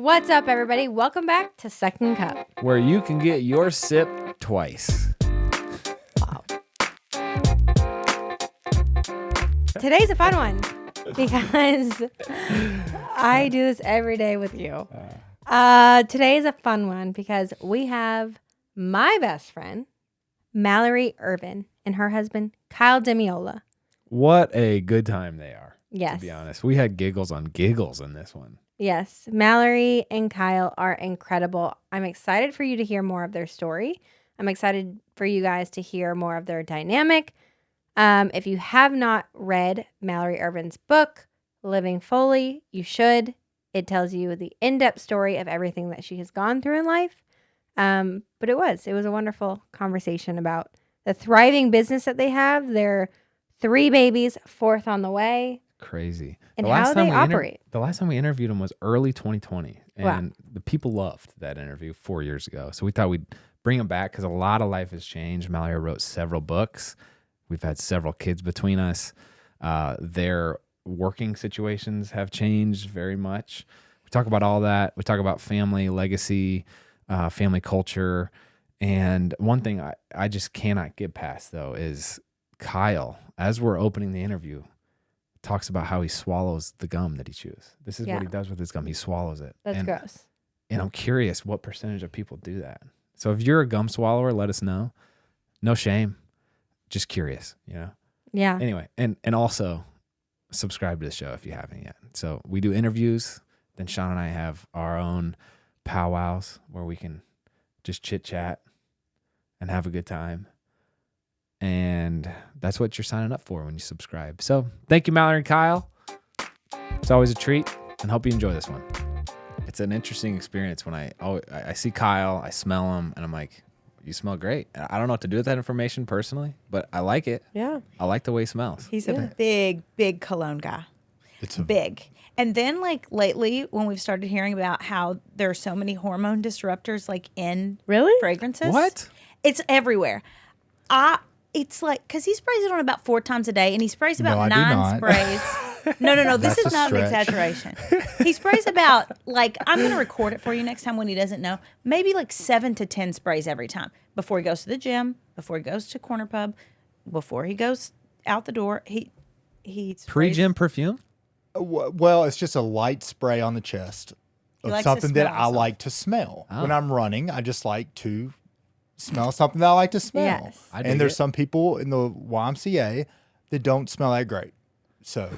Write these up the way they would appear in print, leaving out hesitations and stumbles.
What's up, everybody? Welcome back to Second Cup, where you can get your sip twice. Wow. Today's a fun one because I do this every day with you. Today's a fun one because we have my best friend, Mallory Ervin, and her husband, Kyle Dimeola. What a good time they are. Yes. To be honest, we had giggles on giggles in this one. Yes, Mallory and Kyle are incredible. I'm excited for you to hear more of their story. I'm excited for you guys to hear more of their dynamic. If you have not read Mallory Ervin's book, Living Fully, you should. It tells you the in-depth story of everything that she has gone through in life. But it was a wonderful conversation about the thriving business that they have, their 3 babies, 4th on the way. Crazy. And how they operate. The last time we interviewed them was early 2020. And Wow. The people loved that interview 4 years ago. So we thought we'd bring them back because a lot of life has changed. Mallory wrote several books. We've had several kids between us. Their working situations have changed very much. We talk about all that. We talk about family, legacy, family culture. And one thing I just cannot get past, though, is Kyle, as we're opening the interview, talks about how he swallows the gum that he chews. This is what he does with his gum. He swallows it. That's gross. And I'm curious what percentage of people do that. So if you're a gum swallower, let us know. No shame. Just curious, you know? Yeah. Anyway, and also subscribe to the show if you haven't yet. So we do interviews. Then Shawn and I have our own powwows where we can just chit chat and have a good time. And that's what you're signing up for when you subscribe. So thank you, Mallory and Kyle. It's always a treat, and hope you enjoy this one. It's an interesting experience when I see Kyle, I smell him, and I'm like, you smell great. I don't know what to do with that information personally, but I like it. Yeah. I like the way he smells. He's a big cologne guy. It's big. And then like lately when we've started hearing about how there are so many hormone disruptors like in fragrances. What? It's everywhere. It's like, because he sprays it on about 4 times a day, and he sprays about No, I do 9 not. sprays. No, this That's is a not an stretch. exaggeration. He sprays about, like, I'm going to record it for you next time when he doesn't know, maybe like 7 to 10 sprays every time. Before he goes to the gym, before he goes to Corner Pub, before he goes out the door, he sprays. Pre-gym perfume? Well, it's just a light spray on the chest He of likes to something that smell I himself. like to smell. Oh. When I'm running, I just like to smell something that I like to smell. Yes. I dig And there's it. some people in the YMCA that don't smell that great. So,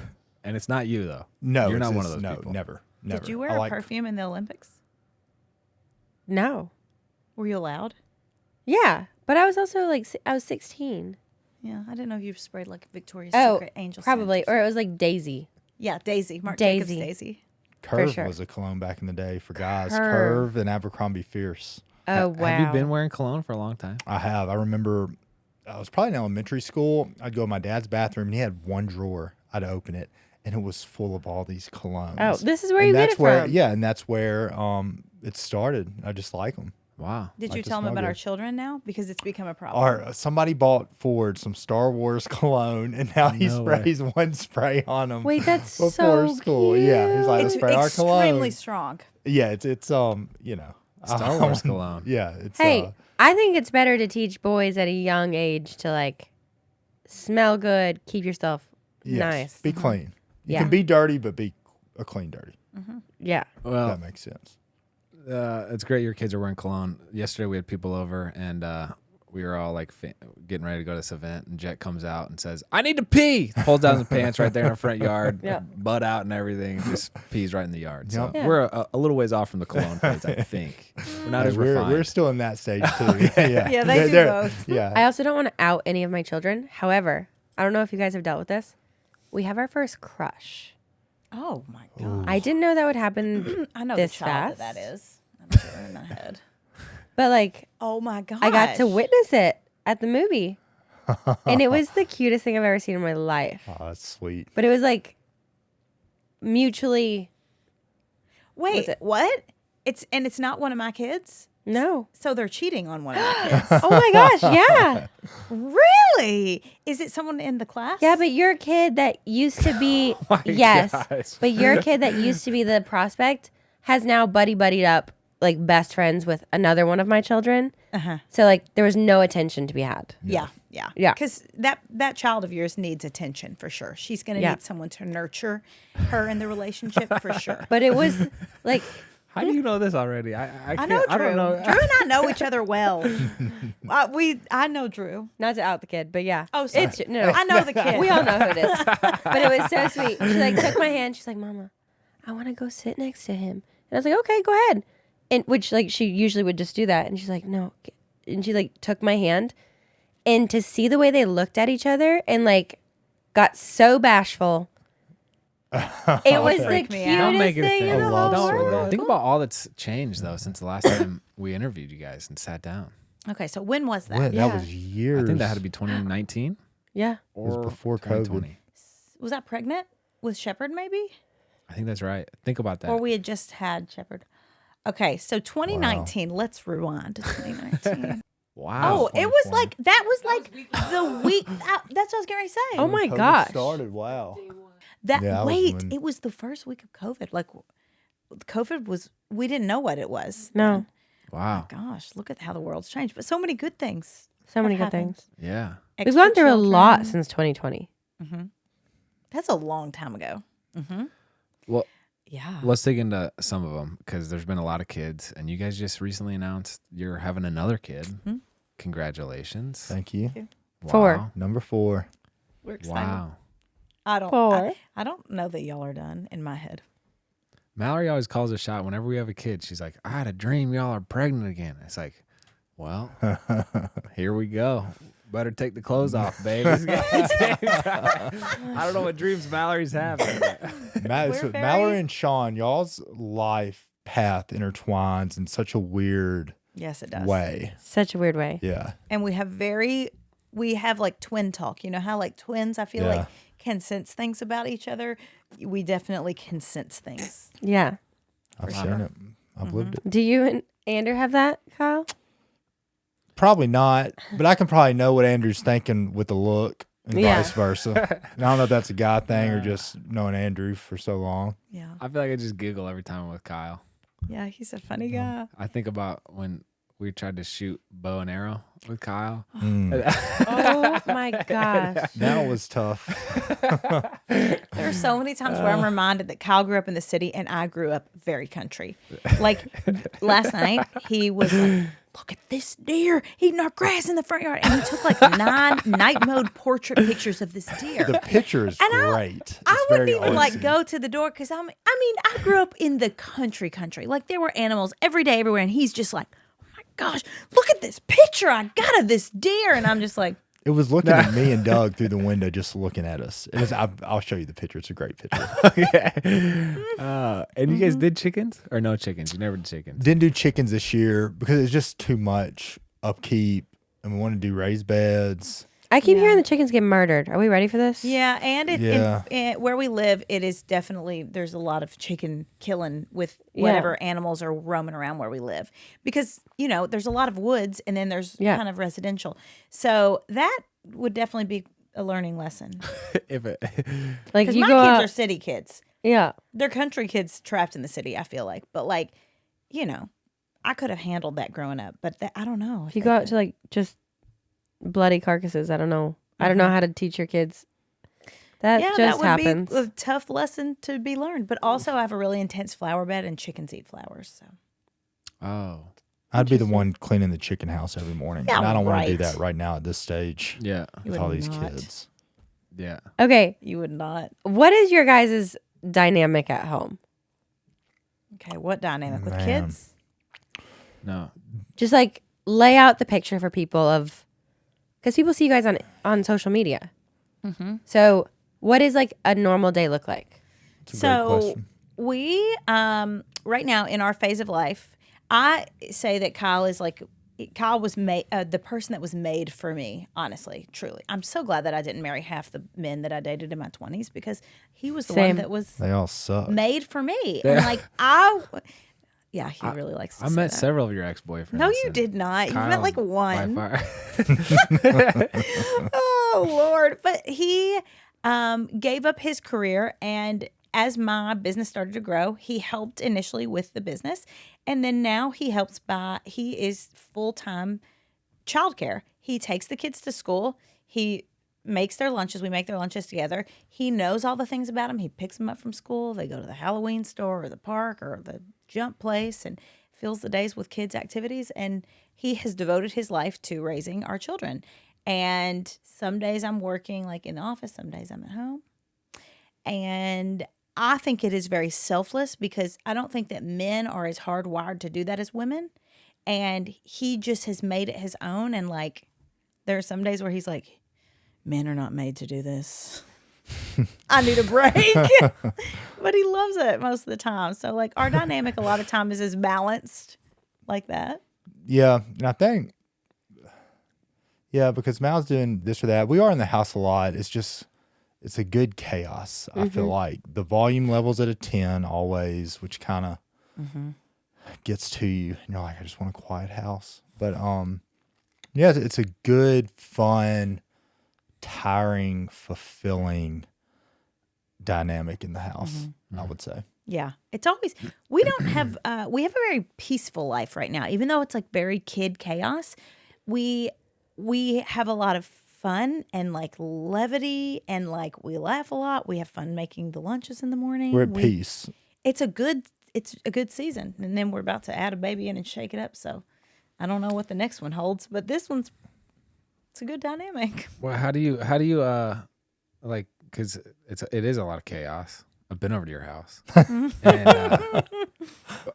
And it's not you, though. no. You're it's- not one of it's- those no, people. Never. Did you wear I a like- perfume in the Olympics? No. Were you allowed? Yeah. But I was also I was 16. Yeah, I didn't know if you sprayed like Victoria's Oh, Secret Angel probably. Scent. Or it was like Daisy. Yeah, Daisy. Marc Daisy. Jacobs Daisy. Curve sure. was a cologne back in the day for guys. Curve. Curve and Abercrombie Fierce. Oh, wow. Have you been wearing cologne for a long time? I have. I remember I was probably in elementary school. I'd go to my dad's bathroom, and he had one drawer. I'd open it, and it was full of all these colognes. Oh, this is where And you get that's it where, from. Yeah, and that's where it started. I just like them. Wow. Did Like you to tell them smell about good. our children now? Because it's become a problem. Or somebody bought Ford some Star Wars cologne, and now he No way. sprays one spray on them. Wait, that's before so school. Yeah, he's like, It's let's spray our extremely cologne. strong. Yeah, it's Star Wars cologne. Yeah, it's Hey, I think it's better to teach boys at a young age to like smell good, keep yourself yes, nice. Be clean. You Yeah. can be dirty, but be a clean dirty. Yeah. If Well, that makes sense. it's great your kids are wearing cologne. Yesterday we had people over, and we were all like getting ready to go to this event, and Jet comes out and says, "I need to pee." Pulls down his pants right there in the front yard, Yeah. butt out and everything, just pees right in the yard. So Yep. Yeah. we're a little ways off from the cologne phase, I think. We're not as refined. We're still in that stage too. Yeah, Yeah, they do They're- both. Yeah, I also don't want to out any of my children. However, I don't know if you guys have dealt with this. We have our first crush. Oh my god! I didn't know that would happen I know this the child fast. that is. I'm sure in my head. But like Oh my god! I got to witness it at the movie. And it was the cutest thing I've ever seen in my life. oh, that's sweet. But it was like mutually Wait, it? what? It's not one of my kids. no. So they're cheating on one of my kids. Oh my gosh, yeah. Really? Is it someone in the class? Yeah, but you're a kid that used to be my yes. gosh. But you're a kid that used to be the prospect has now buddied up, like best friends with another one of my children. Uh-huh. So like there was no attention to be had. Yeah. Yeah. Because that child of yours needs attention for sure. She's going to Yeah. need someone to nurture her in the relationship for sure. But it was like, How do you know this already? I I know can't, I Drew. don't know. Drew and I know each other well. I know Drew. not to out the kid, but yeah. Oh, sorry. It's, no, I know the kid. we all know who it is. But it was so sweet. She like took my hand. She's like, Mama, I want to go sit next to him. And I was like, okay, go ahead. And which like she usually would just do that. And she's like, no. And she like took my hand. And to see the way they looked at each other and like got so bashful. It was the freak me cutest out. Don't make it a thing thing. in the whole love story. world. Think about all that's changed though since the last time we interviewed you guys and sat down. Okay, so when was that? When? Yeah. That was years. I think that had to be 2019 Yeah. It was or before COVID. 2020. Was that pregnant with Shepherd maybe? I think that's right. Think about that. Or we had just had Shepherd. Okay, so 2019, let's rewind to 2019. Wow. Oh, it was 2020. like, that was like the week, that's what I was going to say. Oh my COVID gosh. started. Wow. That Yeah, that was wait, when- it was the first week of COVID. Like COVID was, we didn't know what it was. No. Wow. Gosh, look at how the world's changed. But so many good things. So many have good happened. things. Yeah. We've Extra gone through a lot children. since 2020. That's a long time ago. Well, Yeah. let's dig into some of them because there's been a lot of kids, and you guys just recently announced you're having another kid. Congratulations. Thank you. Wow. 4. Number 4. We're excited. Wow. I don't. 4. I don't know that y'all are done in my head. Mallory always calls a shot whenever we have a kid. She's like, I had a dream y'all are pregnant again. It's like, well, here we go. Better take the clothes off, babe. I don't know what dreams Mallory's having. We're Mallory very- and Shawn, y'all's life path intertwines in such a weird Yes, it does. way. Such a weird way. Yeah. And we have like twin talk. You know how like twins, I feel Yeah. like can sense things about each other. We definitely can sense things. Yeah. I've For seen sure. it. I've lived it. Do you and Andrew have that, Kyle? Probably not, but I can probably know what Andrew's thinking with the look and Yeah. vice versa. And I don't know if that's a guy thing or just knowing Andrew for so long. Yeah. I feel like I just giggle every time I'm with Kyle. Yeah, he's a funny guy. I think about when we tried to shoot bow and arrow with Kyle. Oh my gosh. That was tough. There are so many times where I'm reminded that Kyle grew up in the city and I grew up very country. Like last night, he was like, look at this deer eating our grass in the front yard. And he took like 9 night mode portrait pictures of this deer. The picture is And great. It's I wouldn't very even like artsy. go to the door because I grew up in the country. Like there were animals every day, everywhere. And he's just like, oh my gosh, look at this picture I got of this deer. And I'm just like, It was looking at me and Doug through the window, just looking at us. It was. I'll show you the picture. It's a great picture. And you guys did chickens or no chickens? You never did chickens. Didn't do chickens this year because it's just too much upkeep, and we want to do raised beds. I keep hearing the chickens get murdered. Are we ready for this? yeah. And Yeah. where we live, it is definitely, there's a lot of chicken killing with Yeah. whatever animals are roaming around where we live. Because, there's a lot of woods and then there's Yeah. kind of residential. So that would definitely be a learning lesson. If it, Like Because you my go kids out. are city kids. Yeah. They're country kids trapped in the city, I feel like. But I could have handled that growing up. But I don't know. If you go out to like just bloody carcasses, I don't know. I don't know how to teach your kids. That yeah, just that would happens. be a tough lesson to be learned. But also, I have a really intense flower bed, and chickens eat flowers. So oh, I'd be the one cleaning the chicken house every morning, Yeah, and I don't want to do right. that right now at this stage yeah, You with would all these not. kids. yeah. Okay. You would not. What is your guys' dynamic at home? Okay, what dynamic with Man. kids? No, Just like lay out the picture for people of, because people see you guys on social media. Mm-hmm. So what is like a normal day look like? It's a great So question. we, right now in our phase of life, I say that Kyle was made, the person that was made for me, honestly, truly. I'm so glad that I didn't marry half the men that I dated in my 20s because he was the Same. one that was They all suck. made for me. And he really likes to I say met that. several of your ex-boyfriends. No, you and did not. You Kyle met like by one. far. Oh Lord! But he gave up his career and as my business started to grow, he helped initially with the business. And then now he is full-time childcare. He takes the kids to school. He makes their lunches. We make their lunches together. He knows all the things about them. He picks them up from school. They go to the Halloween store or the park or the jump place and fills the days with kids' activities. And he has devoted his life to raising our children. And some days I'm working like in the office. Some days I'm at home. And I think it is very selfless because I don't think that men are as hardwired to do that as women. And he just has made it his own. And like, there are some days where he's like, men are not made to do this. I need a break. But he loves it most of the time. So like our dynamic a lot of times is balanced like that. Yeah. And I think, because Mal's doing this or that. We are in the house a lot. It's a good chaos. I feel like the volume level's at a 10 always, which kind of gets to you. And you're like, I just want a quiet house. But yeah, it's a good, fun, tiring, fulfilling dynamic in the house, I would say. Yeah. It's always, we don't have, we have a very peaceful life right now. Even though it's like very kid chaos, we have a lot of fun and like levity and like we laugh a lot. We have fun making the lunches in the morning. We're at peace. It's a good season. And then we're about to add a baby in and shake it up. So I don't know what the next one holds, but this one's, it's a good dynamic. Well, how do you like, because it is a lot of chaos. I've been over to your house. And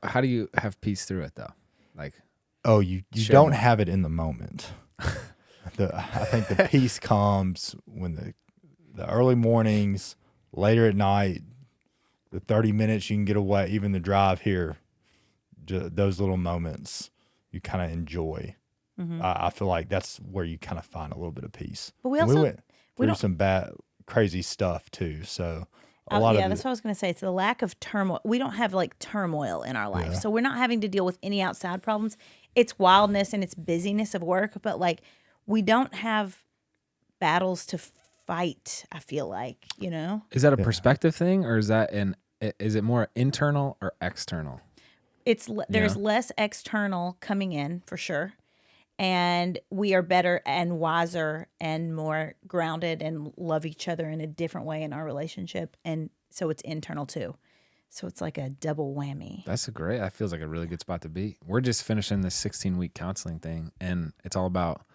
how do you have peace through it though? Like, oh, you don't have it in the moment. I think the peace comes when the early mornings, later at night, the 30 minutes you can get away, even the drive here, those little moments you kind of enjoy. I feel like that's where you kind of find a little bit of peace. But we went through some bad, crazy stuff too. So a lot of that's what I was going to say. It's the lack of turmoil. We don't have like turmoil in our life. Yeah. So we're not having to deal with any outside problems. It's wildness and it's busyness of work, but like we don't have battles to fight, I feel like, you know? is that a perspective thing or is it more internal or external? There's less external coming in for sure. And we are better and wiser and more grounded and love each other in a different way in our relationship. And so it's internal too. So it's like a double whammy. That feels like a really good spot to be. We're just finishing this 16-week counseling thing, and it's all about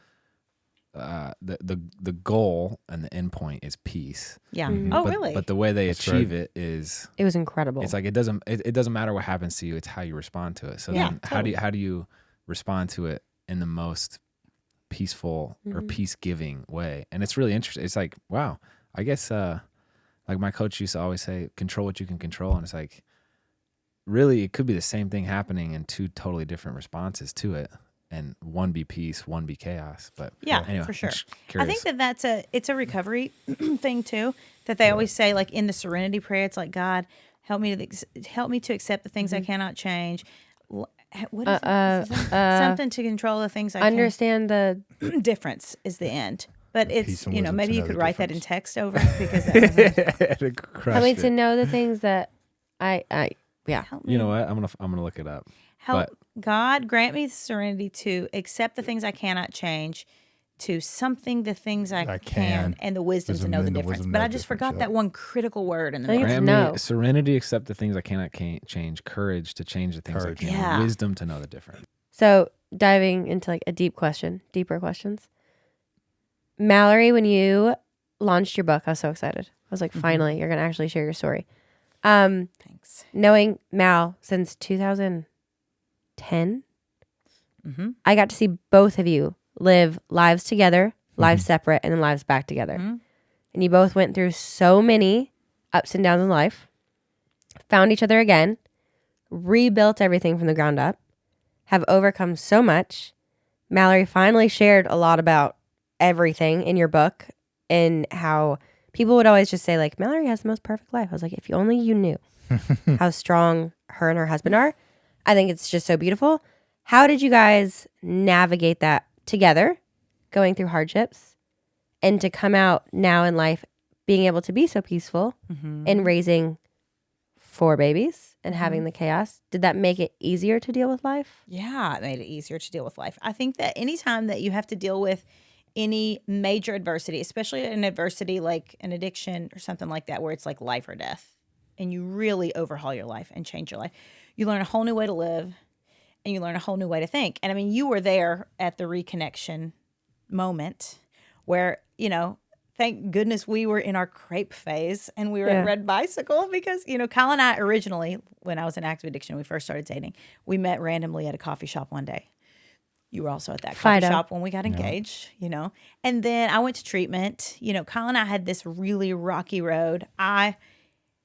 the goal and the end point is peace. Yeah. Oh, but, really? But the way they That's achieve right. it is It was incredible. it's like it doesn't matter what happens to you, it's how you respond to it. So Yeah, then totally. how do you respond to it in the most peaceful or peace-giving way? And it's really interesting. It's like, wow, I guess like my coach used to always say, control what you can control. And it's like, really, it could be the same thing happening in two totally different responses to it. And one be peace, one be chaos. But Yeah, anyway, for sure. I'm just I curious. think it's a recovery thing too, that they always say like in the serenity prayer, it's like, God, help me to accept the things I cannot change. What is it? Something to control the things I Understand the can. Difference is the end. But Peace it's, and you know, wisdom maybe to you know could the write that in difference. text over because that doesn't I mean to know the things that I yeah. help me. You know what? I'm gonna look it up. Help God grant me the serenity to accept the things I cannot change, to something the things I can, and the wisdom to Wisdom know the and the difference. wisdom But know I the just difference, forgot yeah. that one critical word in the I think middle. it's Grant me no. serenity, accept the things I cannot change, courage to change the things Courage. I can, Yeah. wisdom to know the difference. So diving into like a deeper questions. Mallory, when you launched your book, I was so excited. I was like, finally, you're gonna actually share your story. Thanks. Knowing Mal since 2010, I got to see both of you live lives together, lives separate, and then lives back together. And you both went through so many ups and downs in life, found each other again, rebuilt everything from the ground up, have overcome so much. Mallory finally shared a lot about everything in your book and how people would always just say like, Mallory has the most perfect life. I was like, if you only you knew how strong her and her husband are. I think it's just so beautiful. How did you guys navigate that together, going through hardships, and to come out now in life being able to be so peaceful and raising 4 babies and having the chaos, did that make it easier to deal with life? Yeah, it made it easier to deal with life. I think that anytime that you have to deal with any major adversity, especially an adversity like an addiction or something like that, where it's like life or death, and you really overhaul your life and change your life, you learn a whole new way to live and you learn a whole new way to think. And I mean, you were there at the reconnection moment where, thank goodness we were in our crepe phase and we were at Red Bicycle because, Kyle and I originally, when I was in active addiction, we first started dating, we met randomly at a coffee shop one day. You were also at that coffee shop when we got engaged, And then I went to treatment. Kyle and I had this really rocky road. I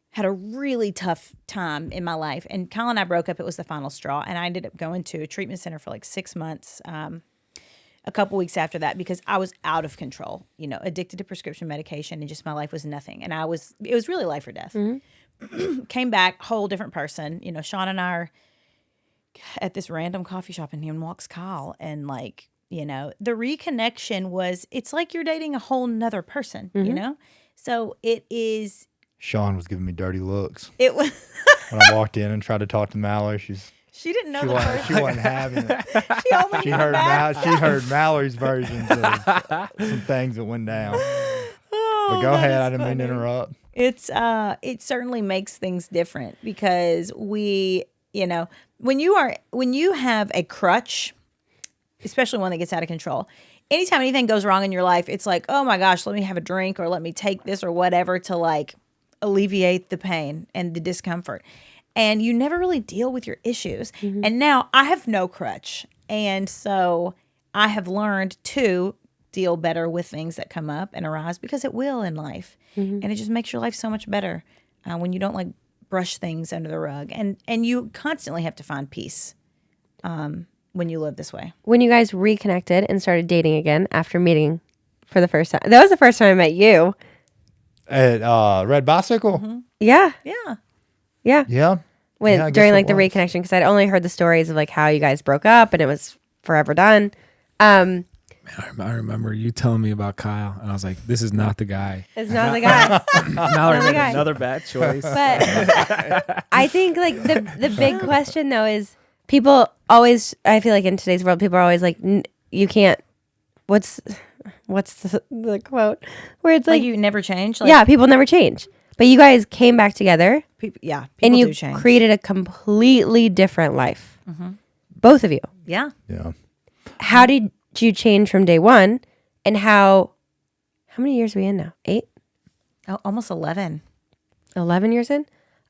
had a really tough time in my life. And Kyle and I broke up. It was the final straw. And I ended up going to a treatment center for like 6 months. A couple weeks after that, because I was out of control, addicted to prescription medication, and just my life was nothing. And it was really life or death. Came back, whole different person. Shawn and I are at this random coffee shop, and in walks Kyle. And the reconnection it's like you're dating a whole nother person, So it is. Shawn was giving me dirty looks. It was. When I walked in and tried to talk to Mallory, she didn't know she wasn't having it. She heard Mallory's versions of some things that went down. But go ahead. I didn't mean to interrupt. It certainly makes things different because we, when you have a crutch, especially one that gets out of control, anytime anything goes wrong in your life, it's like, oh my gosh, let me have a drink or let me take this or whatever to alleviate the pain and the discomfort. And you never really deal with your issues. And now I have no crutch. And so I have learned to deal better with things that come up and arise, because it will in life. And it just makes your life so much better when you don't brush things under the rug. And you constantly have to find peace when you live this way. When you guys reconnected and started dating again after meeting for the first time, that was the first time I met you. At Red Bicycle? Yeah. Yeah. Yeah. Yeah. During the reconnection, because I'd only heard the stories of how you guys broke up and it was forever done. Man, I remember you telling me about Kyle, and I was like, "This is not the guy." It's not the guy. Mallory made guy. another bad choice. But I think the big question though is people always. I feel like in today's world, people are always like, "You can't." What's the quote where it's like you never change? People never change. But you guys came back together. People and you do change. Created a completely different life. Both of you. Yeah. Yeah. How did you change from day one? And how many years are we in now? 8? Oh, almost 11. 11 years in?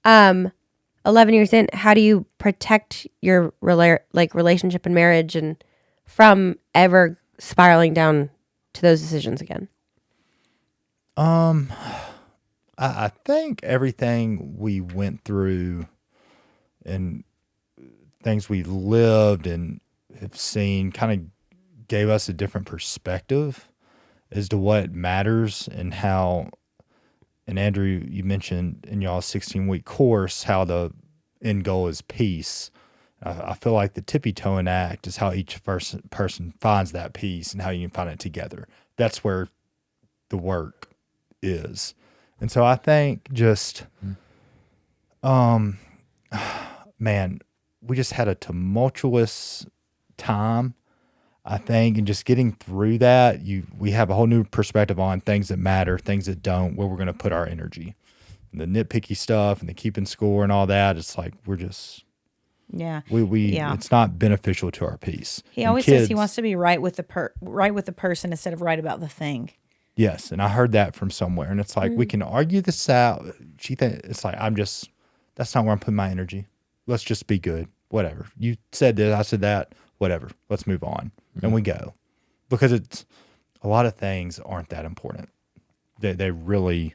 11 years in, how do you protect your relationship and marriage and from ever spiraling down to those decisions again? I think everything we went through and things we lived and have seen kind of gave us a different perspective as to what matters and how, and Andrew, you mentioned in y'all's 16-week course how the end goal is peace. I feel like the tippy-toeing act is how each person finds that peace and how you can find it together. That's where the work is. And so I think just, man, we just had a tumultuous time, I think, and just getting through that, we have a whole new perspective on things that matter, things that don't, where we're going to put our energy. And the nitpicky stuff and the keeping score and all that, it's like we're just, it's not beneficial to our peace. He always says he wants to be right with the person instead of right about the thing. Yes, and I heard that from somewhere, and it's like we can argue this out. It's like that's not where I'm putting my energy. Let's just be good. Whatever you said this, I said that. Whatever. Let's move on, and we go, because it's a lot of things aren't that important. They really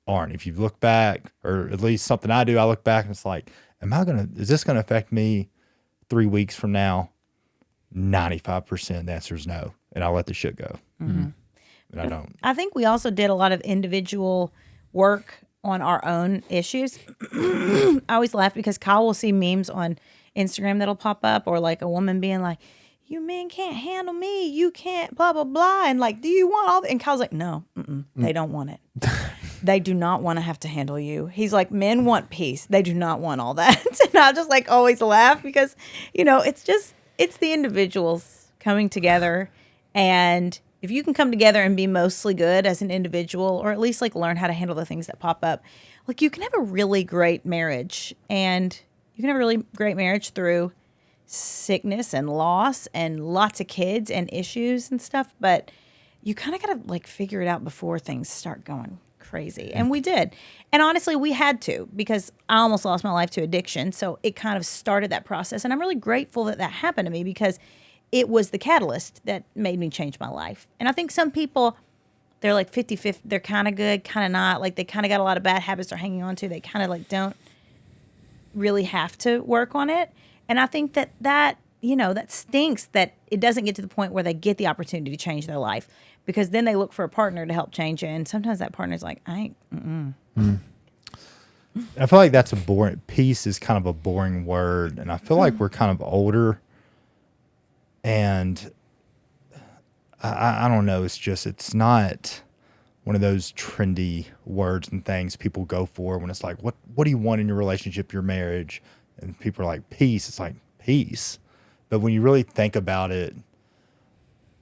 aren't. If you look back, or at least something I do, I look back and it's like, is this gonna affect me 3 weeks from now? 95% the answer is no, and I'll let the shit go. And I don't. I think we also did a lot of individual work on our own issues. I always laugh because Kyle will see memes on Instagram that'll pop up, or a woman being like, "You men can't handle me. You can't blah, blah, blah." And do you want all that? And Kyle's like, "No, they don't want it." they do not want to have to handle you. He's like, men want peace. They do not want all that. And I just like always laugh because, it's the individuals coming together. And if you can come together and be mostly good as an individual, or at least like learn how to handle the things that pop up, like you can have a really great marriage. And you can have a really great marriage through sickness and loss and lots of kids and issues and stuff. But you kind of got to like figure it out before things start going crazy. And we did. And honestly, we had to, because I almost lost my life to addiction. So it kind of started that process. And I'm really grateful that that happened to me, because it was the catalyst that made me change my life. And I think some people, they're like 50-50. They're kind of good, kind of not. Like they kind of got a lot of bad habits they're hanging on to. They kind of like don't really have to work on it. And I think that stinks that it doesn't get to the point where they get the opportunity to change their life, because then they look for a partner to help change it. And sometimes that partner's like, I feel like that's a boring, peace is kind of a boring word. And I feel like we're kind of older, and I don't know. It's not one of those trendy words and things people go for when it's like, what do you want in your relationship, your marriage? And people are like, peace. It's like, peace. But when you really think about it,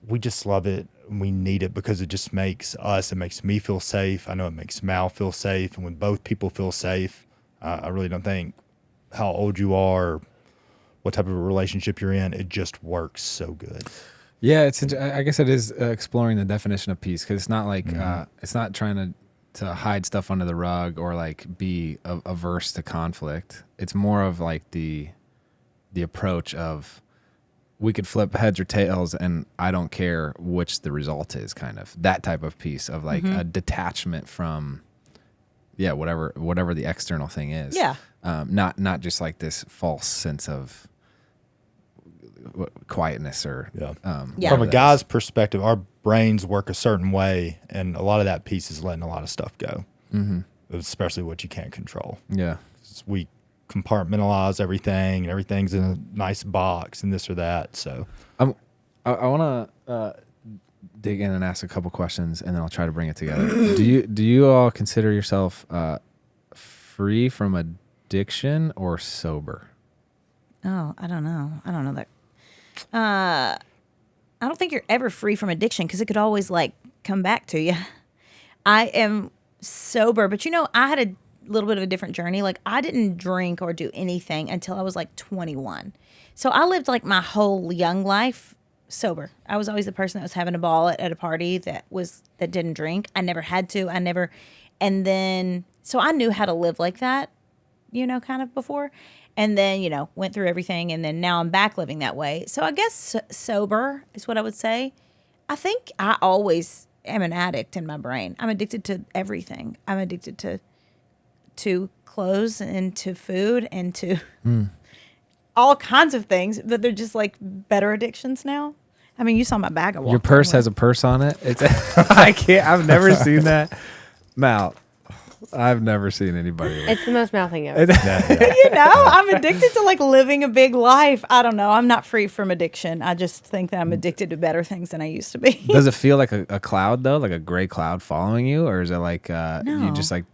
we just love it. And we need it because it just makes us, it makes me feel safe. I know it makes Mal feel safe. And when both people feel safe, I really don't think how old you are or what type of a relationship you're in, it just works so good. Yeah, I guess it is exploring the definition of peace, because it's not like it's not trying to hide stuff under the rug or like be averse to conflict. It's more of like the approach of, we could flip heads or tails and I don't care which the result is, kind of that type of peace of like a detachment from whatever the external thing is. Yeah. Not just like this false sense of quietness or from a guy's perspective, our brains work a certain way, and a lot of that piece is letting a lot of stuff go, especially what you can't control. We compartmentalize everything, and everything's in a nice box and this or that. So I want to dig in and ask a couple questions, and then I'll try to bring it together. Do you all consider yourself free from addiction or sober? Oh, I don't know that. I don't think you're ever free from addiction, because it could always like come back to you. I am sober, but I had a little bit of a different journey. Like I didn't drink or do anything until I was like 21. So I lived like my whole young life sober. I was always the person that was having a ball at a party that didn't drink. I never had to. And then so I knew how to live like that, kind of before. And then, went through everything, and then now I'm back living that way. So I guess sober is what I would say. I think I always am an addict in my brain. I'm addicted to everything. I'm addicted to clothes and to food and to all kinds of things, but they're just like better addictions now. I mean, you saw my bag of water. Your purse has a purse on it. It's I've never seen that. Mal, I've never seen anybody. It's the most Mal thing ever. I'm addicted to like living a big life. I don't know. I'm not free from addiction. I just think that I'm addicted to better things than I used to be. Does it feel like a cloud though, like a gray cloud following you, or is it like you just like?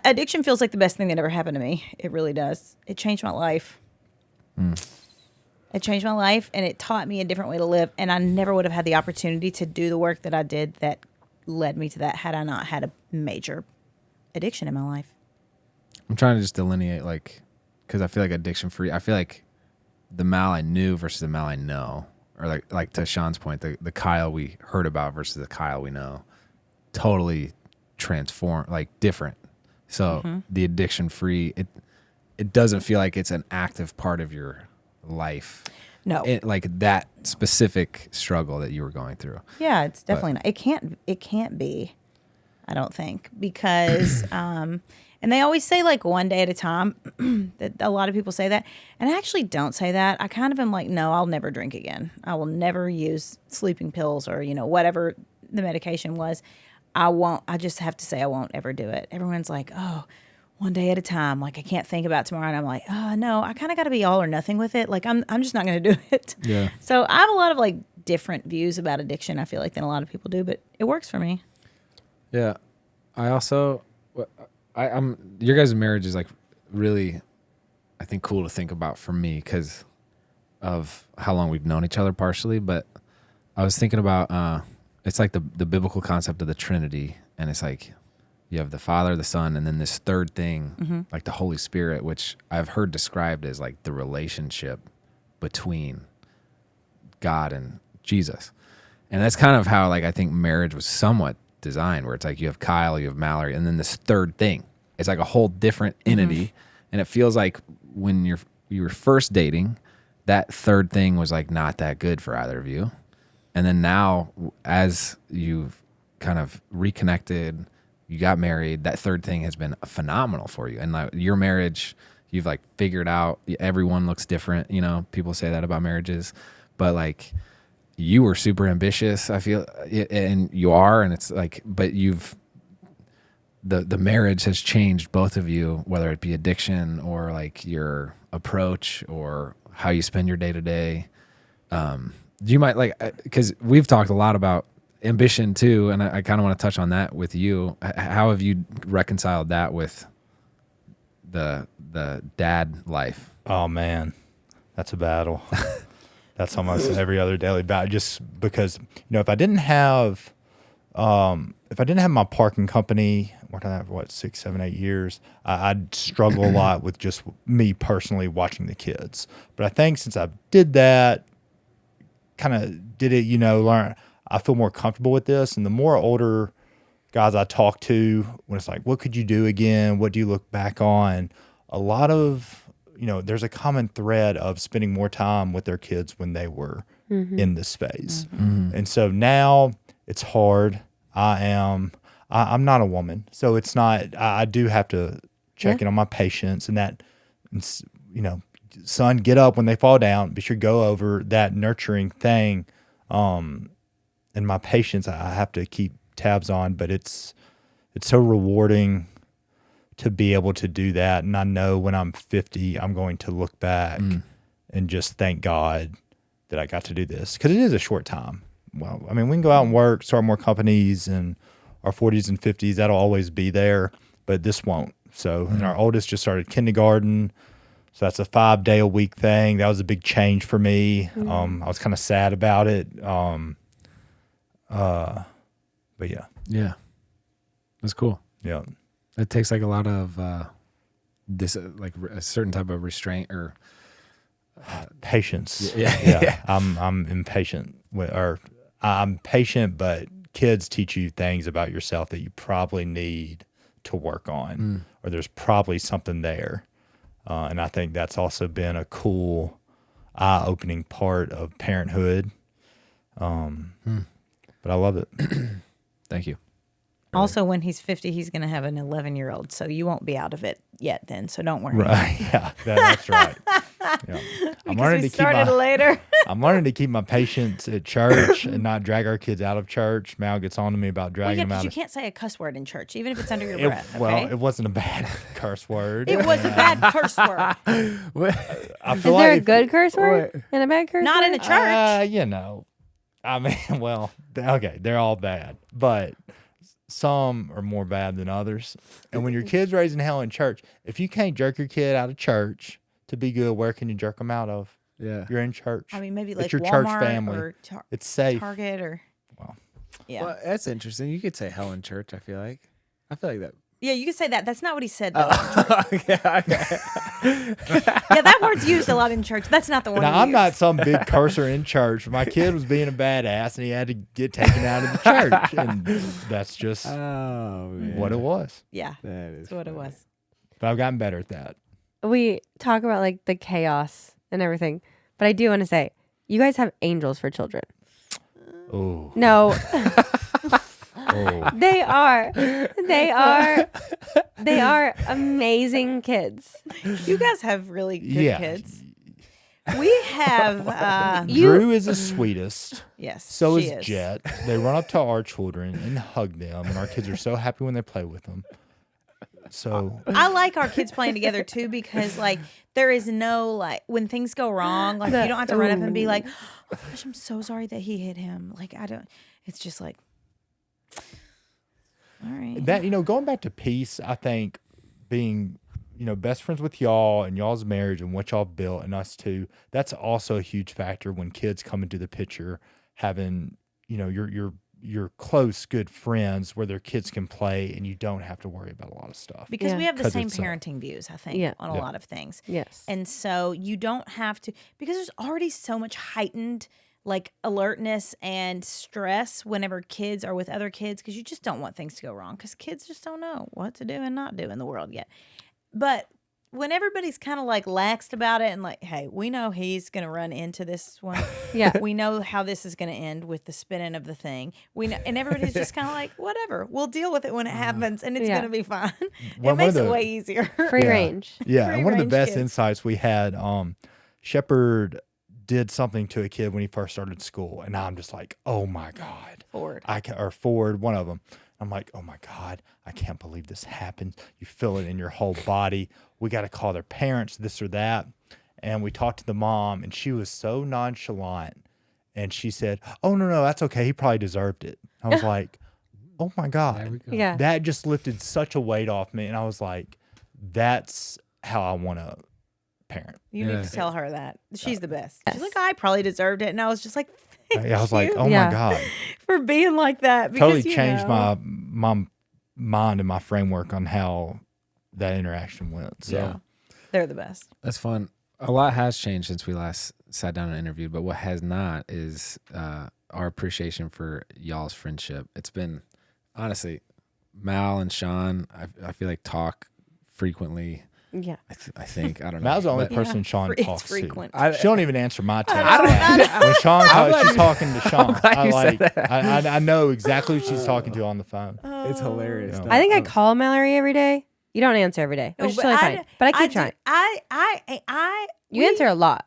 Addiction feels like the best thing that ever happened to me. It really does. It changed my life. It changed my life, and it taught me a different way to live. And I never would have had the opportunity to do the work that I did that led me to that had I not had a major addiction in my life. I'm trying to just delineate, like, because I feel like addiction free. I feel like the Mal I knew versus the Mal I know, or like to Shawn's point, the Kyle we heard about versus the Kyle we know, totally transformed, like different. So the addiction free, it doesn't feel like it's an active part of your life. No, like that specific struggle that you were going through. Yeah, it's definitely not. It can't be. I don't think, because and they always say like one day at a time. That a lot of people say that, and I actually don't say that. I kind of am like, no, I'll never drink again. I will never use sleeping pills or whatever the medication was. I won't. I just have to say I won't ever do it. Everyone's like, oh, one day at a time. Like I can't think about tomorrow, and I'm like, oh no, I kind of got to be all or nothing with it. Like I'm just not going to do it. Yeah. So I have a lot of like different views about addiction. I feel like than a lot of people do, but it works for me. Yeah. I also, I'm your guys' marriage is like really, I think, cool to think about for me because of how long we've known each other partially. But I was thinking about it's like the biblical concept of the Trinity, and it's like you have the Father, the Son, and then this third thing, like the Holy Spirit, which I've heard described as like the relationship between God and Jesus. And that's kind of how like I think marriage was somewhat designed, where it's like you have Kyle, you have Mallory, and then this third thing. It's like a whole different entity. And it feels like when you were first dating, that third thing was like not that good for either of you. And then now, as you've kind of reconnected, you got married, that third thing has been phenomenal for you. And like your marriage, you've like figured out, everyone looks different. You know, people say that about marriages, but like you were super ambitious, I feel, and you are, and it's like, but the marriage has changed both of you, whether it be addiction or like your approach or how you spend your day to day. You might like, because we've talked a lot about ambition too, and I kind of want to touch on that with you. How have you reconciled that with the dad life? Oh man, that's a battle. That's almost every other daily battle. Just because, if I didn't have my parking company, worked on that for 6, 7, 8 years, I'd struggle a lot with just me personally watching the kids. But I think since I did that, kind of did it, learn, I feel more comfortable with this. And the more older guys I talk to, when it's like, what could you do again? What do you look back on? A lot of, there's a common thread of spending more time with their kids when they were in this phase. And so now it's hard. I'm not a woman, so it's not, I do have to check in on my patience and that, son, get up when they fall down, be sure to go over that nurturing thing. And my patience, I have to keep tabs on, but it's so rewarding to be able to do that. And I know when I'm 50, I'm going to look back and just thank God that I got to do this, because it is a short time. Well, I mean, we can go out and work, start more companies, and our 40s and 50s, that'll always be there, but this won't. So, and our oldest just started kindergarten. So that's a 5-day-a-week thing. That was a big change for me. I was kind of sad about it. But yeah. Yeah. That's cool. Yeah. It takes like a lot of this, like a certain type of restraint or patience. Yeah. I'm impatient I'm patient, but kids teach you things about yourself that you probably need to work on, or there's probably something there. And I think that's also been a cool eye-opening part of parenthood. But I love it. Thank you. Also, when he's 50, he's going to have an 11-year-old, so you won't be out of it yet then, so don't worry. Right. Yeah, that's right. Yeah. I'm learning later. I'm learning to keep my patience at church and not drag our kids out of church. Mal gets on to me about dragging them out. You can't say a cuss word in church, even if it's under your breath. Okay? Well, it wasn't a bad curse word. It was a bad curse word. Is there a good curse word and a bad curse Not word? in a church. I mean, well, okay, they're all bad, but some are more bad than others. And when your kid's raising hell in church, if you can't jerk your kid out of church to be good, where can you jerk them out of? Yeah. You're in church. I mean, maybe like it's your Walmart church family. or it's safe. Target or yeah. Well, that's interesting. You could say hell in church, I feel like that. Yeah, you can say that. That's not what he said, though. Okay. Yeah, that word's used a lot in church. That's not the one. Now, I'm not some big cursor in church. My kid was being a badass, and he had to get taken out of the church, and that's just what it was. Yeah, that's what it was. But I've gotten better at that. We talk about like the chaos and everything, but I do want to say, you guys have angels for children. Oh. No. Oh. They are amazing kids. You guys have really good kids. We have Drew is the sweetest. Yes. So she is Jet. They run up to our children and hug them, and our kids are so happy when they play with them. So I like our kids playing together too, because like there is no like when things go wrong, like you don't have to run up and be like, oh gosh, I'm so sorry that he hit him. Like I don't. It's just like All right. That, going back to peace, I think being, best friends with y'all and y'all's marriage and what y'all built and us too, that's also a huge factor when kids come into the picture, having, your close, good friends where their kids can play and you don't have to worry about a lot of stuff. Because we have the 'Cause same it's, parenting views, I think, Yeah. on a lot of things. Yes. And so you don't have to, because there's already so much heightened like alertness and stress whenever kids are with other kids, because you just don't want things to go wrong, because kids just don't know what to do and not do in the world yet. But when everybody's kind of like laxed about it and like, hey, we know he's going to run into this one. Yeah. We know how this is going to end with the spinning of the thing. We know, and everybody's just kind of like, whatever, we'll deal with it when it happens and it's Yeah. going to be fine. One It makes of it the- way easier. Free Yeah. range. Yeah, and one of the Free-range best kids. insights we had, Shepard did something to a kid when he first started school, and I'm just like, oh my God. Forward. Or Ford, one of them. I'm like, oh my God, I can't believe this happened. You feel it in your whole body. We got to call their parents, this or that. And we talked to the mom, and she was so nonchalant. And she said, oh, no, that's okay. He probably deserved it. I was like, oh my There we God. go. Yeah. That just lifted such a weight off me. And I was like, that's how I want to parent. You need Yeah. to tell her that. She's the best. She's like, I probably deserved it. And I was just like, thank I was like, you oh Yeah. my God. for being like that. Because, Totally you changed know, my mind and my framework on how that interaction went. So Yeah. they're the best. That's fun. A lot has changed since we last sat down and interviewed, but what has not is our appreciation for y'all's friendship. It's been, honestly, Mal and Shawn, I feel like talk frequently. Yeah. I think. I don't know. Mal's the only But person Sean It's talks to. frequent. She don't even answer my text. don't When Sean talks, she's talking to Sean. glad I you like. said that. I know exactly who she's talking to on the phone. It's hilarious. Yeah. though. I think I call Mallory every day. You don't answer every day, which is totally fine. But I keep trying. You answer a lot.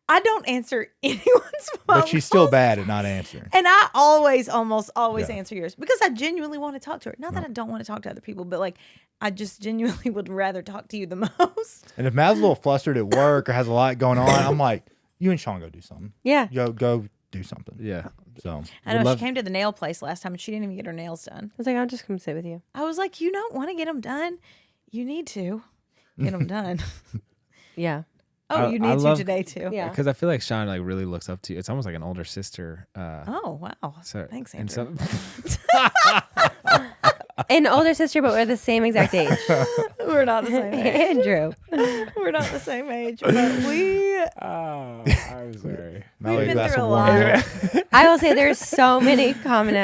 I don't answer anyone's phone. But she's still calls. bad at not answering. And I almost always Yeah. answer yours because I genuinely want to talk to her. Not that I don't want to talk to other people, but like I just genuinely would rather talk to you the most. And if Mal's a little flustered at work or has a lot going on, I'm like, you and Sean go do something. Yeah. Go do something. Yeah. So I know she came to the nail place last time and she didn't even get her nails done. I was like, I'll just come sit with you. I was like, you don't want to get them done. You need to get them done. Yeah. Oh, I you need to love- today too. Yeah. Because I feel like Shawn like really looks up to you. It's almost like an older sister. Oh wow. So, Thanks, and Andrew. An older sister, but we're the same exact age. We're not the same age. Andrew. We're not the same age, but we Oh, I'm sorry. Mallory, been glass through of a water. lot. I will say there's so many common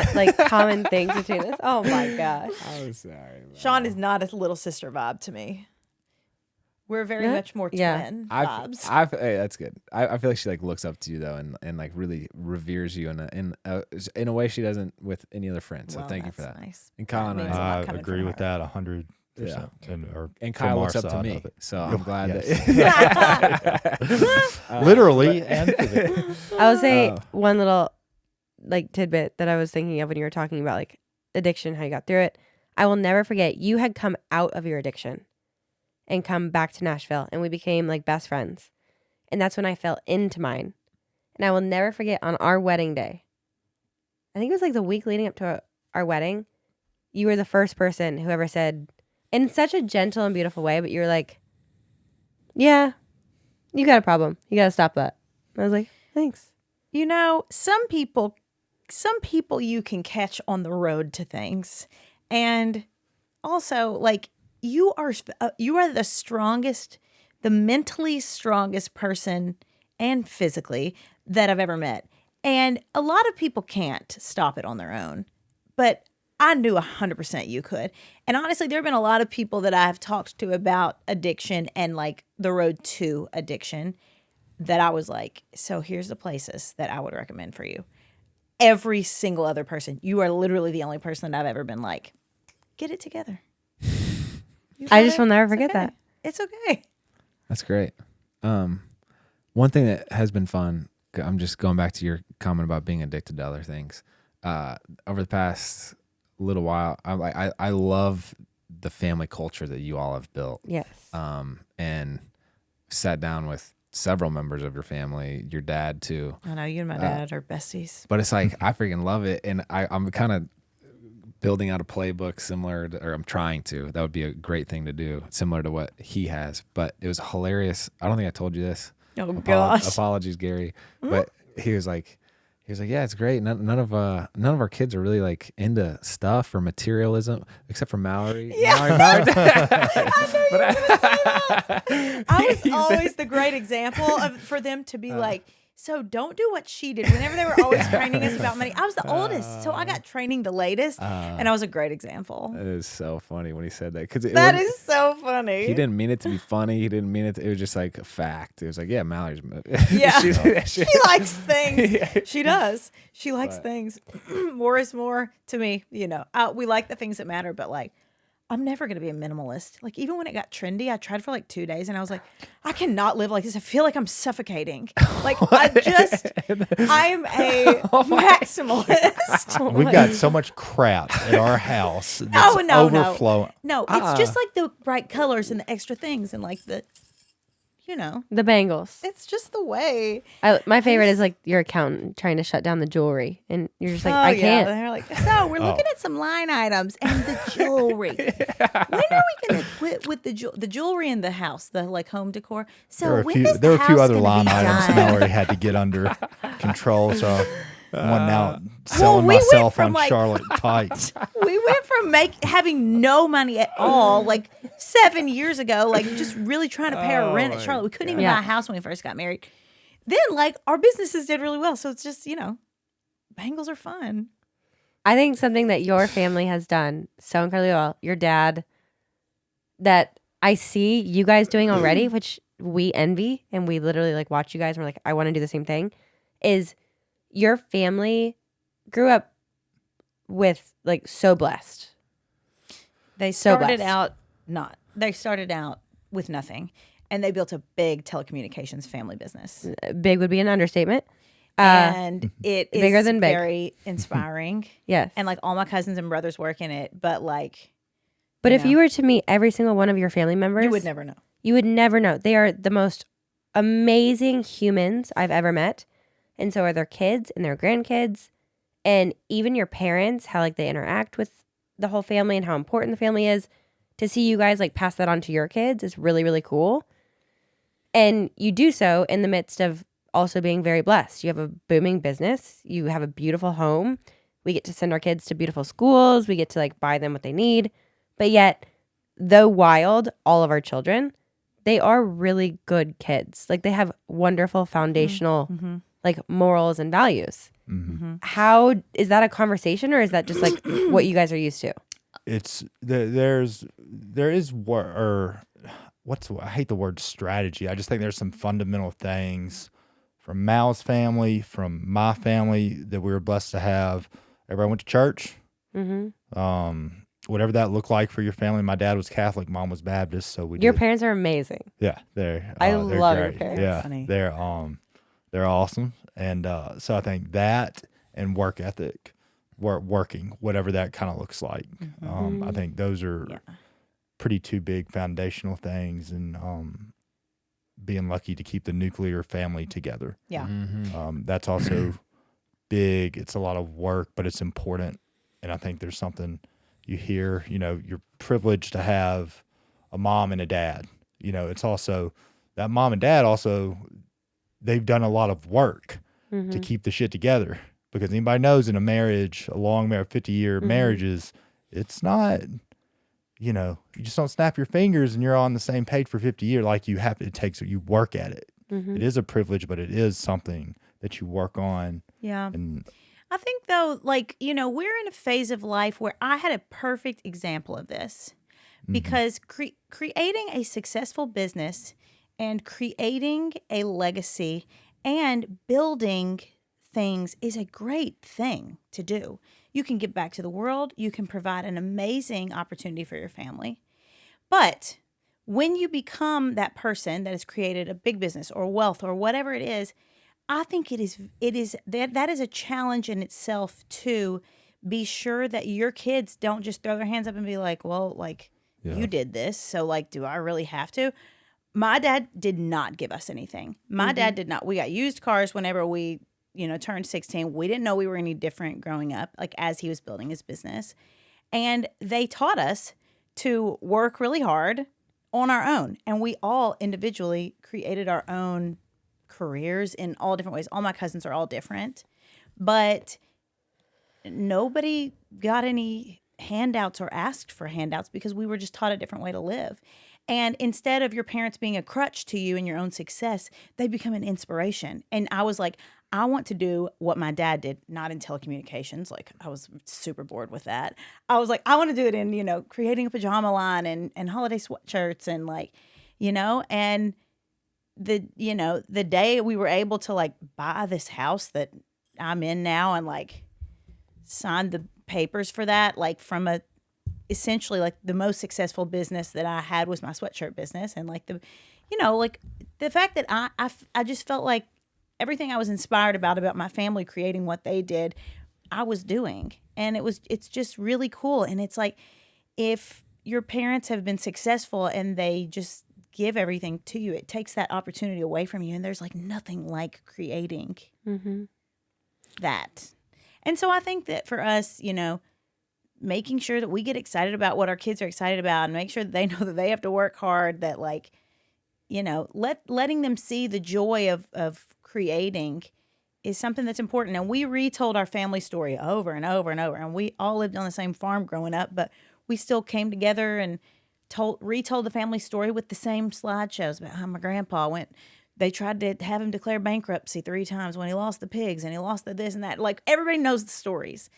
things between us. Oh my gosh. I'm sorry. Shawn is not a little sister vibe to me. We're very Yeah. much more Yeah. twin I've, vibes. hey, that's good. I feel like she like looks up to you though, and like really reveres you in a way she doesn't with any other friend. So Well, thank you for that's that. Nice. And Kyle and That means a lot I coming agree from with her. that 100%. And Kyle looks up to me, so I'm glad yes. that. Literally and physically. I will say Oh. one little tidbit that I was thinking of when you were talking about like addiction, how you got through it. I will never forget you had come out of your addiction and come back to Nashville, and we became like best friends. And that's when I fell into mine. And I will never forget on our wedding day. I think it was like the week leading up to our wedding. You were the first person who ever said, in such a gentle and beautiful way, but you were like, yeah, you got a problem. You got to stop that. I was like, thanks. You know, some people you can catch on the road to things, and also like you are the strongest, the mentally strongest person and physically that I've ever met. And a lot of people can't stop it on their own, but I knew 100% you could. And honestly, there have been a lot of people that I've talked to about addiction and like the road to addiction that I was like, so here's the places that I would recommend for you. Every single other person, you are literally the only person that I've ever been like, get it together. You I got just it. will never It's forget okay. that. It's okay. That's great. One thing that has been fun, I'm just going back to your comment about being addicted to other things. Over the past little while, I love the family culture that you all have built. Yes. And sat down with several members of your family, your dad too. I know you and my dad are besties. But it's like I freaking love it, and I'm kind of building out a playbook similar to, or I'm trying to. That would be a great thing to do, similar to what he has. But it was hilarious. I don't think I told you this. Oh gosh. Apologies, Gary. But he was like, yeah, it's great. None of our kids are really like into stuff or materialism, except for Mallory. Yeah. Mallory. I was always the great example for them to be like, so don't do what she did. Whenever they were always training us about money, I was the oldest, so I got training the latest, and I was a great example. It is so funny when he said that, because That is so funny. he didn't mean it to be funny. He didn't mean it. It was just like a fact. It was like, yeah, Mallory's. Yeah. she She likes things. She does. She likes things. More is more to me. We like the things that matter, but like, I'm never going to be a minimalist. Like, even when it got trendy, I tried for like 2 days and I was like, I cannot live like this. I feel like I'm suffocating. Like, I'm a maximalist. We've got so much crap in our house that's overflowing. No, it's just like the bright colors and the extra things and like The bangles. it's just the way. My favorite is like your accountant trying to shut down the jewelry, and you're just like, Oh, I yeah. can't. They're like, so we're looking at some line items and the jewelry. When are we going to quit with the jewelry in the house, the like home decor? So There were when is a the few house other gonna line be items done? Mallory had to get under control. So one now selling we went myself from, on like- Charlotte tights. We went from having no money at all, like 7 years ago, like just really trying to pay our rent at Charlotte. We couldn't even Yeah. buy a house when we first got married. Then like our businesses did really well. So it's just, bangles are fun. I think something that your family has done so incredibly well, your dad, that I see you guys doing already, which we envy, and we literally like watch you guys and we're like, I want to do the same thing, is your family grew up with like so blessed. They So started blessed. They started out with nothing, and they built a big telecommunications family business. Big would be an understatement. And it is bigger than big. very inspiring. Yes. And like all my cousins and brothers work in it, but like But you if know, you were to meet every single one of your family members, you would never know. you would never know. They are the most amazing humans I've ever met. And so are their kids and their grandkids, and even your parents, how like they interact with the whole family and how important the family is. To see you guys like pass that on to your kids is really, really cool. And you do so in the midst of also being very blessed. You have a booming business. You have a beautiful home. We get to send our kids to beautiful schools. We get to like buy them what they need. But yet, though wild, all of our children, they are really good kids. Like they have wonderful foundational like morals and values. How is that a conversation, or is that just like what you guys are used to? It's there is I hate the word strategy. I just think there's some fundamental things from Mal's family, from my family, that we were blessed to have. Everybody went to church. Whatever that looked like for your family. My dad was Catholic, mom was Baptist, so we Your did. parents are amazing. Yeah, they're I they're love your great. parents. Yeah, Funny. they're awesome, and so I think that and work ethic, working whatever that kind of looks like. I think those are pretty two big foundational things, and being lucky to keep the nuclear family together. Yeah. That's also big. It's a lot of work, but it's important, and I think there's something you hear. You're privileged to have a mom and a dad. It's also that mom and dad also, they've done a lot of work to keep the shit together, because anybody knows in a marriage, a long marriage, 50-year marriages, it's not, you just don't snap your fingers and you're on the same page for 50 years. Like you work at it. It is a privilege, but it is something that you work on. Yeah. And I think though, like, we're in a phase of life where I had a perfect example of this, because creating a successful business and creating a legacy and building things is a great thing to do. You can give back to the world. You can provide an amazing opportunity for your family. But when you become that person that has created a big business or wealth or whatever it is, I think that is a challenge in itself to be sure that your kids don't just throw their hands up and be like, well, like, you did this, so like, do I really have to? My dad did not give us anything. My dad did not. We got used cars whenever we, turned 16. We didn't know we were any different growing up, like as he was building his business. And they taught us to work really hard on our own. And we all individually created our own careers in all different ways. All my cousins are all different, but nobody got any handouts or asked for handouts because we were just taught a different way to live. And instead of your parents being a crutch to you in your own success, they become an inspiration. And I was like, I want to do what my dad did, not in telecommunications. Like, I was super bored with that. I was like, I want to do it in, creating a pajama line and holiday sweatshirts and and the day we were able to like buy this house that I'm in now and like sign the papers for that, like from essentially like the most successful business that I had was my sweatshirt business. And like the fact that I just felt like everything I was inspired about my family creating what they did, I was doing. And it's just really cool. And it's like, if your parents have been successful and they just give everything to you, it takes that opportunity away from you. And there's like nothing like creating that. And so I think that for us, making sure that we get excited about what our kids are excited about and make sure that they know that they have to work hard, that like, letting them see the joy of creating is something that's important. And we retold our family story over and over and over. And we all lived on the same farm growing up, but we still came together and retold the family story with the same slideshows about how my grandpa went. They tried to have him declare bankruptcy 3 times when he lost the pigs and he lost the this and that. Like, everybody knows the stories.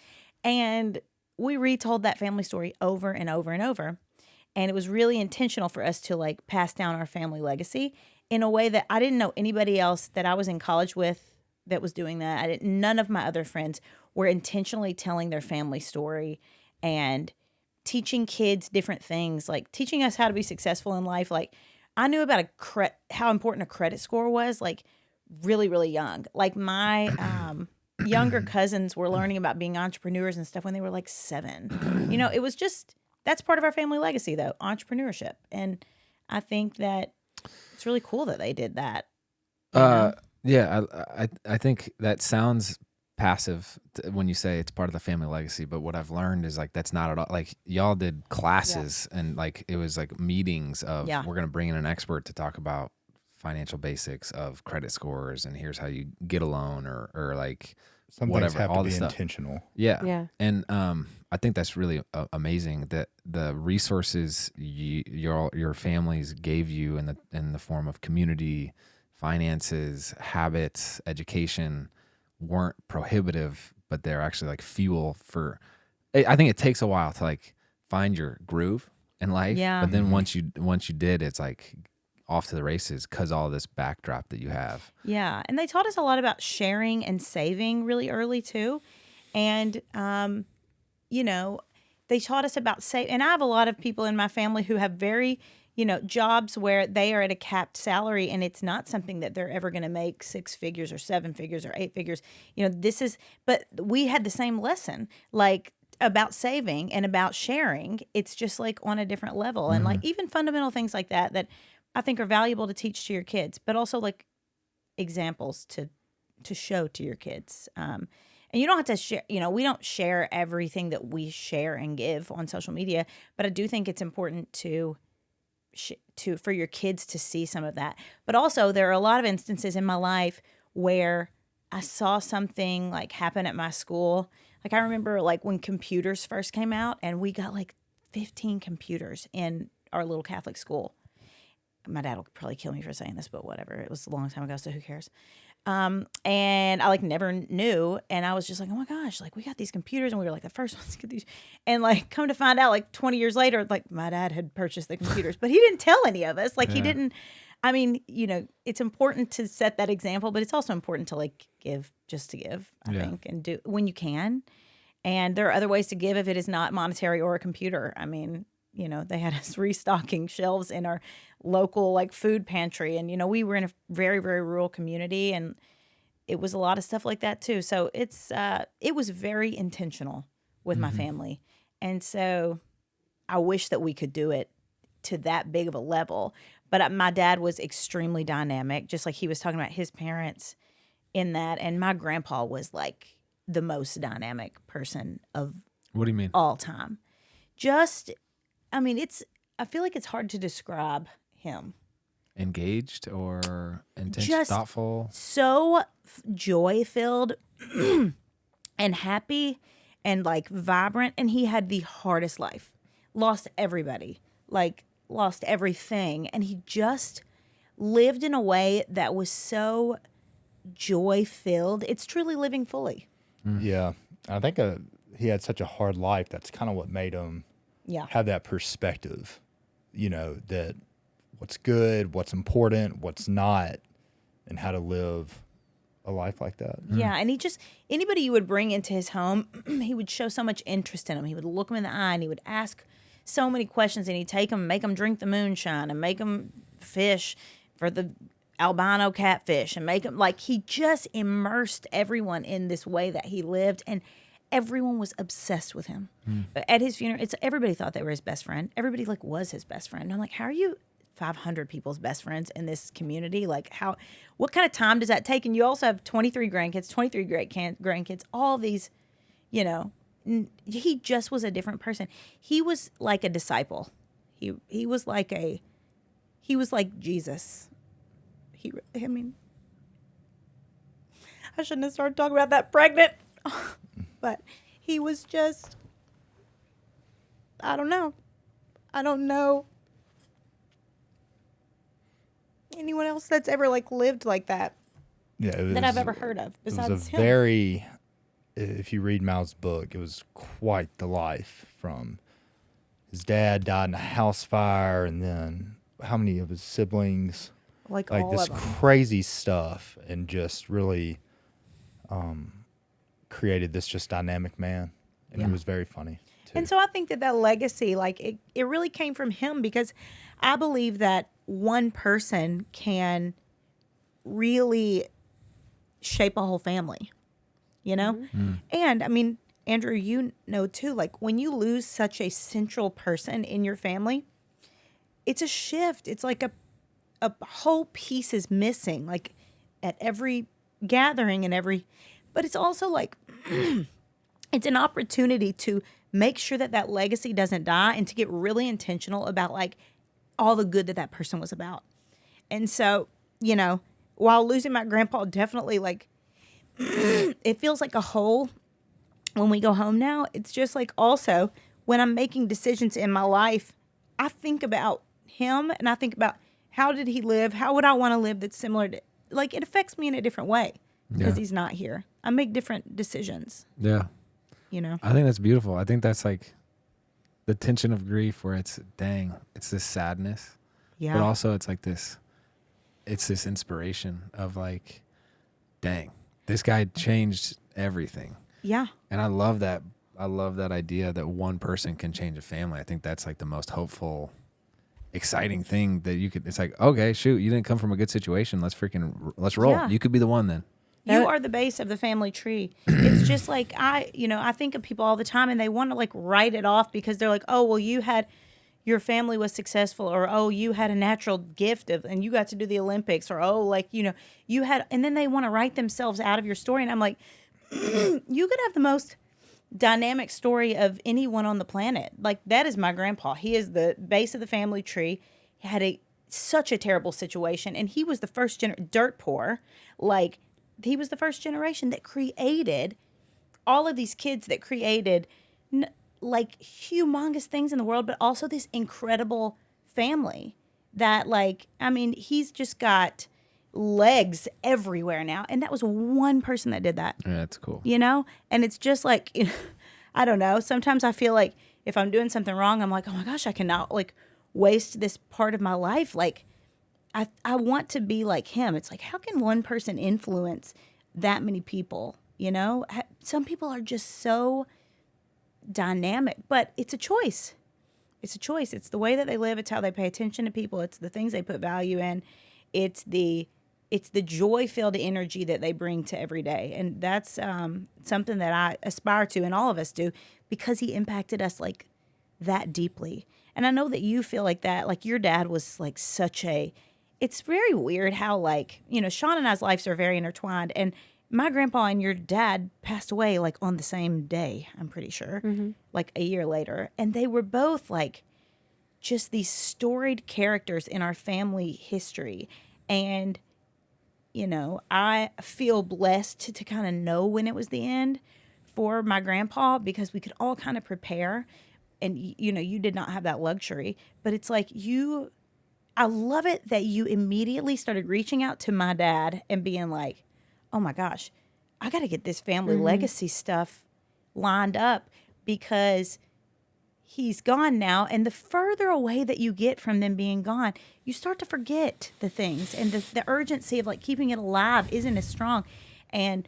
And we retold that family story over and over and over. And it was really intentional for us to like pass down our family legacy in a way that I didn't know anybody else that I was in college with that was doing that. None of my other friends were intentionally telling their family story and teaching kids different things, like teaching us how to be successful in life. Like, I knew about how important a credit score was, like really, really young. Like my younger cousins were learning about being entrepreneurs and stuff when they were like 7. It was just, that's part of our family legacy though, entrepreneurship. And I think that it's really cool that they did that. Yeah, I think that sounds passive when you say it's part of the family legacy, but what I've learned is like that's not at all. Like, y'all did classes and like it was like meetings of we're going to bring in an expert to talk about financial basics of credit scores and here's how you get a loan or like some whatever, things have all to the be stuff. intentional. Yeah. And I think that's really amazing that the resources your families gave you in the form of community, finances, habits, education weren't prohibitive, but they're actually like fuel for. I think it takes a while to like find your groove in life, but then once you did, it's like off to the races because all this backdrop that you have. Yeah, and they taught us a lot about sharing and saving really early too, and they taught us about save. And I have a lot of people in my family who have very jobs where they are at a capped salary and it's not something that they're ever going to make 6 figures or 7 figures or 8 figures. But we had the same lesson, like about saving and about sharing. It's just like on a different level. And like even fundamental things like that I think are valuable to teach to your kids, but also like examples to show to your kids. And you don't have to share, we don't share everything that we share and give on social media, but I do think it's important for your kids to see some of that. But also there are a lot of instances in my life where I saw something like happen at my school. Like I remember like when computers first came out and we got like 15 computers in our little Catholic school. My dad will probably kill me for saying this, but whatever. It was a long time ago, so who cares? And I like never knew. And I was just like, oh my gosh, like we got these computers and we were like the first ones to get these. And like come to find out like 20 years later, like my dad had purchased the computers, but he didn't tell any of us. Like he didn't, I mean, it's important to set that example, but it's also important to like give just to give, I think, and do when you can. And there are other ways to give if it is not monetary or a computer. I mean, they had us restocking shelves in our local like food pantry. And, we were in a very, very rural community and it was a lot of stuff like that too. So it was very intentional with my family. And so I wish that we could do it to that big of a level. But my dad was extremely dynamic, just like he was talking about his parents in that. And my grandpa was like the most dynamic person of What do you mean? all time. just, I mean, I feel like it's hard to describe him. Engaged or Just thoughtful? So joy-filled and happy and like vibrant. And he had the hardest life. Lost everybody. Like lost everything. And he just lived in a way that was so joy-filled. It's truly living fully. Yeah. I think he had such a hard life. That's kind of what made him have that perspective, that what's good, what's important, what's not, and how to live a life like that. Yeah, and anybody you would bring into his home, he would show so much interest in them. He would look them in the eye and he would ask so many questions, and he'd take them, make them drink the moonshine and make them fish for the albino catfish and make them, like, he just immersed everyone in this way that he lived, and everyone was obsessed with him. But at his funeral, everybody thought they were his best friend. Everybody like was his best friend. And I'm like, how are you 500 people's best friends in this community? Like, what kind of time does that take? And you also have 23 grandkids, 23 great grandkids, all these, he just was a different person. He was like a disciple. He was like Jesus. I mean, I shouldn't have started talking about that pregnant, but he was just, I don't know anyone else that's ever like lived like that. Yeah, that I've ever heard of besides it was him. If you read Mal's book, it was quite the life. From his dad died in a house fire, and then how many of his siblings, like all this of them. crazy stuff, and just really created this just dynamic man. And he was very funny too. And so I think that legacy, like it really came from him, because I believe that one person can really shape a whole family, And I mean, Andrew, too, like when you lose such a central person in your family, it's a shift. It's like a whole piece is missing, like at every gathering and but it's also like, it's an opportunity to make sure that legacy doesn't die, and to get really intentional about like all the good that person was about. And so, while losing my grandpa definitely like, it feels like a hole when we go home now. It's just like, also when I'm making decisions in my life, I think about him, and I think about how did he live? How would I want to live that's similar to, like, it affects me in a different way because he's not here. I make different decisions. Yeah. I think that's beautiful. I think that's like the tension of grief, where it's this sadness. Yeah. But also it's like this inspiration of like, dang, this guy changed everything. Yeah. And I love that idea that one person can change a family. I think that's like the most hopeful, exciting thing that you could. It's like, okay, shoot, you didn't come from a good situation. Let's roll. Yeah. You could be the one then. You are the base of the family tree. It's just like, I think of people all the time, and they want to like write it off because they're like, oh, well, your family was successful, or, oh, you had a natural gift and you got to do the Olympics, or, oh, like, you had, and then they want to write themselves out of your story. And I'm like, you could have the most dynamic story of anyone on the planet. Like, that is my grandpa. He is the base of the family tree. He had such a terrible situation, and he was the first dirt poor. Like, he was the first generation that created all of these kids, that created like humongous things in the world, but also this incredible family that, like, I mean, he's just got legs everywhere now. And that was one person that did that. Yeah, that's cool. And it's just like, I don't know. Sometimes I feel like if I'm doing something wrong, I'm like, oh my gosh, I cannot like waste this part of my life. Like, I want to be like him. It's like, how can one person influence that many people? Some people are just so dynamic, but it's a choice. It's a choice. It's the way that they live. It's how they pay attention to people. It's the things they put value in. It's the joy-filled energy that they bring to every day. And that's something that I aspire to, and all of us do, because he impacted us like that deeply. And I know that you feel like that. Like, your dad was like it's very weird how, like, Shawn and I's lives are very intertwined. And my grandpa and your dad passed away like on the same day, I'm pretty sure, like a year later. And they were both like just these storied characters in our family history. And, you know, I feel blessed to kind of know when it was the end for my grandpa because we could all kind of prepare. And, you know, you did not have that luxury. But it's like I love it that you immediately started reaching out to my dad and being like, oh my gosh, I got to get this family legacy stuff lined up because he's gone now. And the further away that you get from them being gone, you start to forget the things. And the urgency of like keeping it alive isn't as strong. And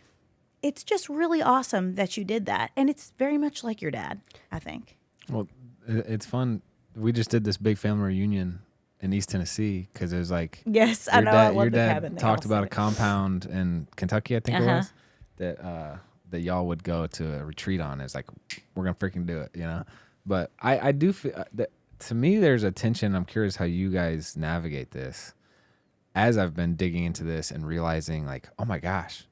it's just really awesome that you did that. And it's very much like your dad, I think. Well, it's fun. We just did this big family reunion in East Tennessee because it was like Yes, I know. I love your the dad cabin. They talked all about a said it. compound in Kentucky, I think it Uh-huh. was, that y'all would go to a retreat on. It's like we're gonna freaking do it, you know. But I do feel that to me there's a tension. I'm curious how you guys navigate this. As I've been digging into this and realizing like, oh my gosh,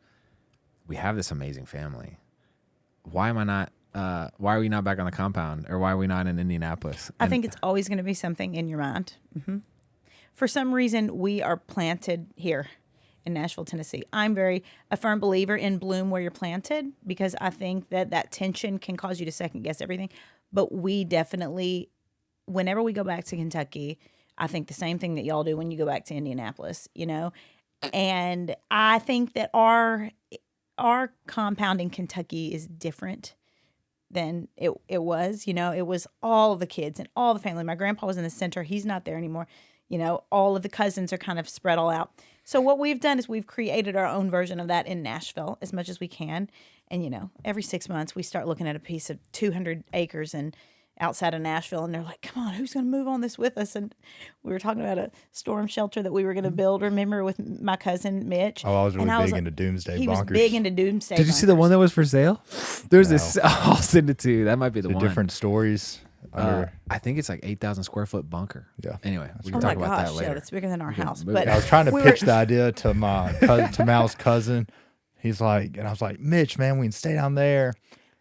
we have this amazing family. Why am I not? Why are we not back on the compound, or why are we not in Indianapolis? I think it's always going to be something in your mind. For some reason, we are planted here in Nashville, Tennessee. I'm a firm believer in bloom where you're planted because I think that tension can cause you to second guess everything. But we definitely, whenever we go back to Kentucky, I think the same thing that y'all do when you go back to Indianapolis, you know? And I think that our compound in Kentucky is different than it was. You know, it was all of the kids and all the family. My grandpa was in the center. He's not there anymore. You know, all of the cousins are kind of spread all out. So what we've done is we've created our own version of that in Nashville as much as we can. And, you know, every 6 months we start looking at a piece of 200 acres and outside of Nashville, and they're like, come on, who's going to move on this with us? And we were talking about a storm shelter that we were going to build, remember, with my cousin Mitch. Oh, I was really And big into Doomsday He Bonkers. was big into Doomsday Did you see the Bonkers. one that was for sale? There's No. this. I'll send it to you. That might be the The one. different stories. Under, I think it's like 8,000 square foot bunker. Yeah. Anyway, we Oh can my talk about gosh, that later. yeah, that's bigger than our house. move But it. I was trying to we pitch were- the idea to my to Mal's cousin. He's like, and I was like, Mitch, man, we can stay down there.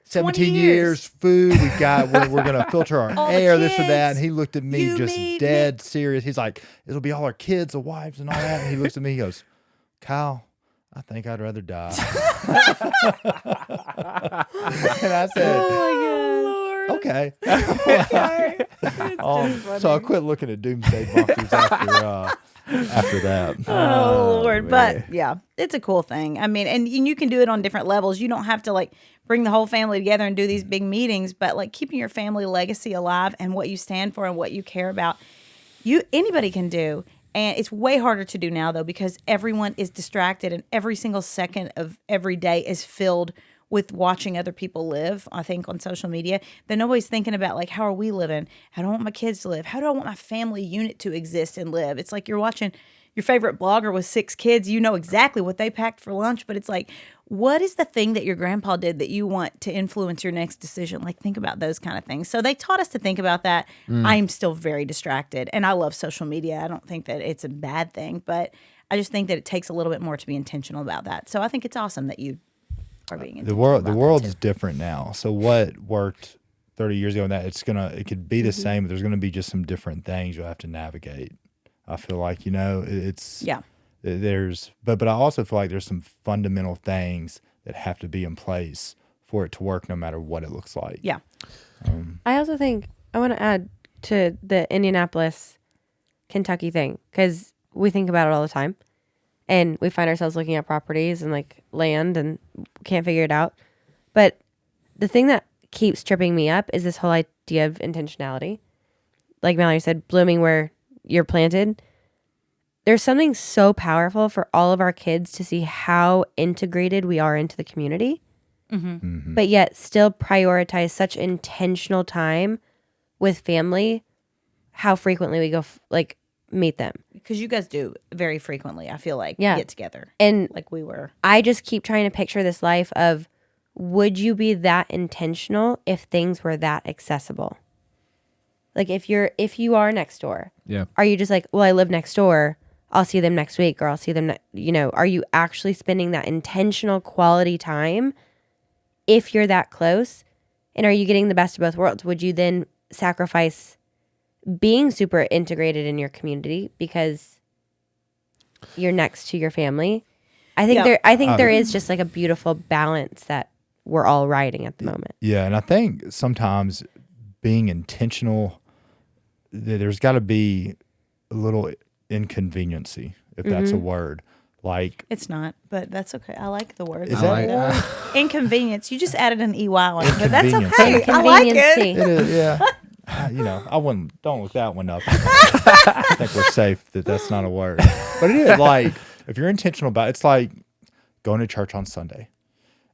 17 years. years, food. We're gonna filter our All the air, this or that. kids. And he looked at me You, just me, dead serious. He's like, it'll be all our kids, the wives, and all that. And he looks at me, he goes, Kyle, I think I'd rather die. And I said, okay. So I quit looking at Doomsday Bonkers after that. Oh, Lord. man. But yeah, it's a cool thing. I mean, and you can do it on different levels. You don't have to like bring the whole family together and do these big meetings, but like keeping your family legacy alive and what you stand for and what you care about, anybody can do. And it's way harder to do now though, because everyone is distracted and every single second of every day is filled with watching other people live, I think, on social media. Then nobody's thinking about like, how are we living? How do I want my kids to live? How do I want my family unit to exist and live? It's like you're watching your favorite blogger with 6 kids. You know exactly what they packed for lunch, but it's like, what is the thing that your grandpa did that you want to influence your next decision? Like, think about those kind of things. So they taught us to think about that. I'm still very distracted, and I love social media. I don't think that it's a bad thing, but I just think that it takes a little bit more to be intentional about that. So I think it's awesome that you are being intentional. The world is different now. So what worked 30 years ago, and that it could be the same, but there's gonna be just some different things you'll have to navigate. I feel like, it's but I also feel like there's some fundamental things that have to be in place for it to work no matter what it looks like. Yeah. I also think I want to add to the Indianapolis, Kentucky thing, because we think about it all the time and we find ourselves looking at properties and like land and can't figure it out. But the thing that keeps tripping me up is this whole idea of intentionality. Like Mallory said, blooming where you're planted. There's something so powerful for all of our kids to see how integrated we are into the community, but yet still prioritize such intentional time with family, how frequently we go meet them. Because you guys do very frequently, I feel like, Yeah. get together. And Like we were. I just keep trying to picture this life of, would you be that intentional if things were that accessible? Like if you are next door, Yeah. are you just like, well, I live next door, I'll see them next week or I'll see them, are you actually spending that intentional quality time if you're that close? And are you getting the best of both worlds? Would you then sacrifice being super integrated in your community because you're next to your family? I think there is just like a beautiful balance that we're all riding at the moment. Yeah, and I think sometimes being intentional, there's got to be a little inconveniency, if that's a word. Like, It's not, but that's okay. I like the word. Is that a word? Inconvenience? You just added an EY on it, but that's Inconvenience. okay. I like it. Conveniency. It is, yeah. I wouldn't. Don't look that one up. I think we're safe that that's not a word. But it is like if you're intentional about it, it's like going to church on Sunday.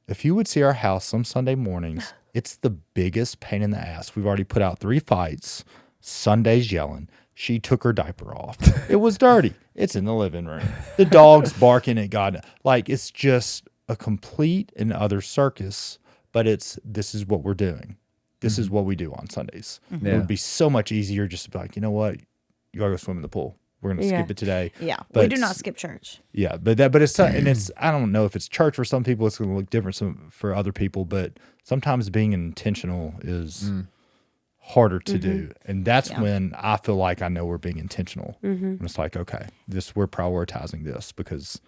If you would see our house some Sunday mornings, it's the biggest pain in the ass. We've already put out 3 fights. Sunday's yelling. She took her diaper off. It was dirty. It's in the living room. The dog's barking at God. Like, it's just a complete and utter circus. But this is what we're doing. This is what we do on Sundays. It would be so much easier just to be like, you know what? You gotta go swim in the pool. We're gonna skip it today. Yeah, But we do not skip church. Yeah, but it's I don't know if it's church for some people. It's gonna look different for other people. But sometimes being intentional is harder to do, and that's when I feel like I know we're being intentional. And it's like, okay, we're prioritizing this because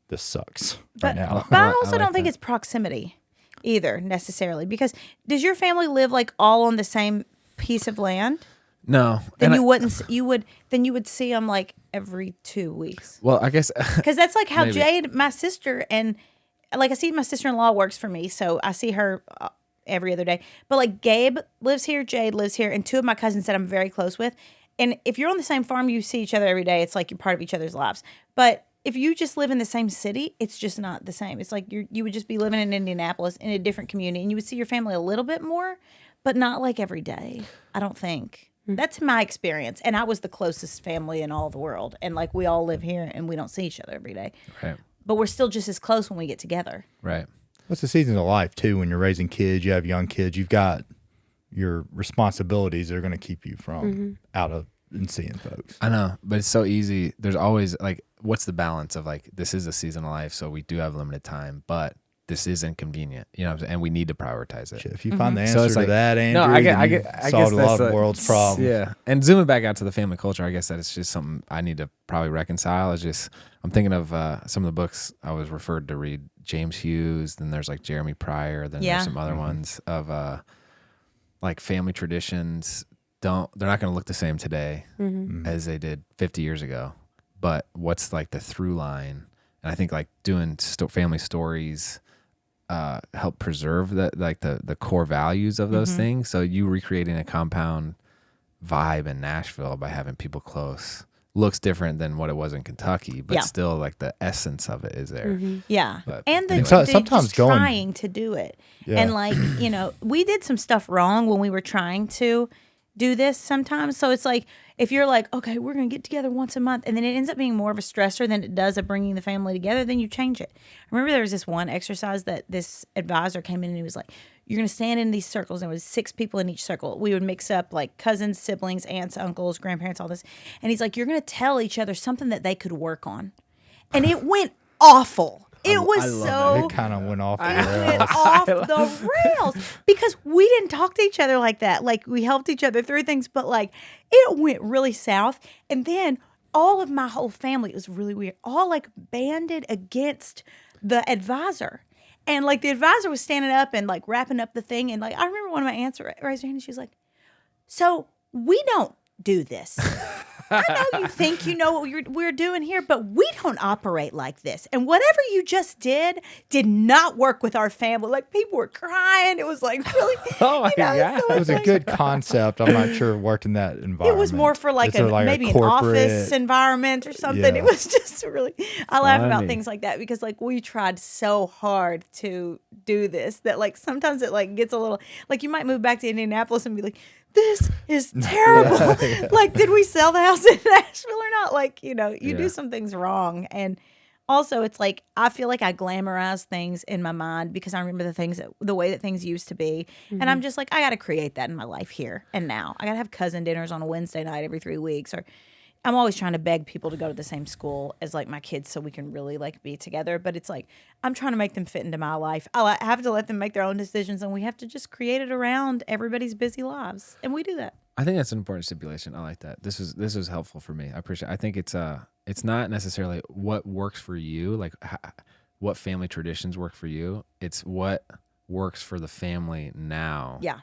this sucks right now. But I I also like don't think that. it's proximity either necessarily, because does your family live like all on the same piece of land? No. Then And you wouldn't. You would see them like every 2 weeks. well, I guess Because that's like how Maybe. Jade, my sister, and like I see my sister-in-law works for me, so I see her every other day. But like Gabe lives here, Jade lives here, and 2 of my cousins that I'm very close with. And if you're on the same farm, you see each other every day. It's like you're part of each other's lives. But if you just live in the same city, it's just not the same. It's like you would just be living in Indianapolis in a different community, and you would see your family a little bit more, but not like every day. I don't think. That's my experience. And I was the closest family in all the world. And like we all live here and we don't see each other every day. right, But we're still just as close when we get together. right. It's the seasons of life too. When you're raising kids, you have young kids. You've got your responsibilities that are going to keep you from out of and seeing folks. I know, but it's so easy. There's always like, what's the balance of like, this is a season of life, so we do have limited time, but this is inconvenient, and we need to prioritize it. If you find the So answer it's to like- that, Andrew, No, then I you've guess solved a lot that's of the world's problems. Yeah, and zooming back out to the family culture, I guess that it's just something I need to probably reconcile. I'm thinking of some of the books I was referred to read. James Hughes, then there's like Jeremy Pryor, then Yeah. there's some other ones of like family traditions. They're not going to look the same today as they did 50 years ago. But what's like the through line? And I think like doing family stories help preserve the core values of those things. So you recreating a compound vibe in Nashville by having people close looks different than what it was in Kentucky, but Yeah. still like the essence of it is there. Yeah. But And anyway. sometimes just going- trying to do it. Yeah. And like, we did some stuff wrong when we were trying to do this sometimes. So it's like, if you're like, okay, we're going to get together once a month, and then it ends up being more of a stressor than it does of bringing the family together, then you change it. I remember there was this one exercise that this advisor came in and he was like, you're going to stand in these circles. There was 6 people in each circle. We would mix up like cousins, siblings, aunts, uncles, grandparents, all this. And he's like, you're going to tell each other something that they could work on. And it went awful. It was so It kind of went off the it rails. went off the rails because we didn't talk to each other like that. Like we helped each other through things, but like it went really south. And then all of my whole family, it was really weird, all like banded against the advisor. And like the advisor was standing up and like wrapping up the thing. And like I remember one of my aunts raised her hand and she was like, so we don't do this. I know you think you know what we're doing here, but we don't operate like this. And whatever you just did not work with our family. Like people were crying. It was like really. Oh my God. so It was a like- good concept. I'm not sure it worked in that environment. It was more for like It's maybe an corporate- office environment or something. Yeah. It was just really. I laugh about Funny. things like that because like we tried so hard to do this that like sometimes it like gets a little like you might move back to Indianapolis and be like, this is terrible. Like, did we sell the house in Nashville or not? Like, you do some things wrong. And also it's like, I feel like I glamorize things in my mind because I remember the way that things used to be. And I'm just like, I got to create that in my life here and now. I got to have cousin dinners on a Wednesday night every 3 weeks. Or I'm always trying to beg people to go to the same school as like my kids so we can really like be together. But it's like I'm trying to make them fit into my life. I have to let them make their own decisions, and we have to just create it around everybody's busy lives, and we do that. I think that's an important stipulation. I like that. This was helpful for me. I appreciate it. I think it's not necessarily what works for you, like what family traditions work for you. It's what works for the family now. Yeah.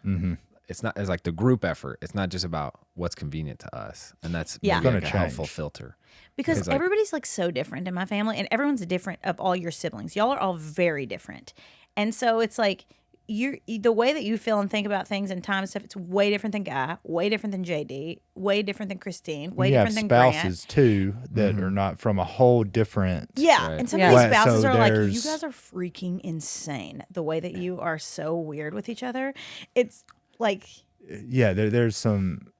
It's not as like the group effort. It's not just about what's convenient to us, and that's Yeah. maybe like Gonna a helpful change. filter. Because like- everybody's like so different in my family, and everyone's different of all your siblings. Y'all are all very different. And so it's like the way that you feel and think about things and time and stuff, it's way different than Guy, way different than JD, way different than Christine, way You have different than Grant. spouses too that are not from a whole different. Yeah, Right. and some Yeah. of these Right, spouses so are like, you there's- guys are freaking insane. The way that you are so weird with each other. It's like, Yeah, there's some.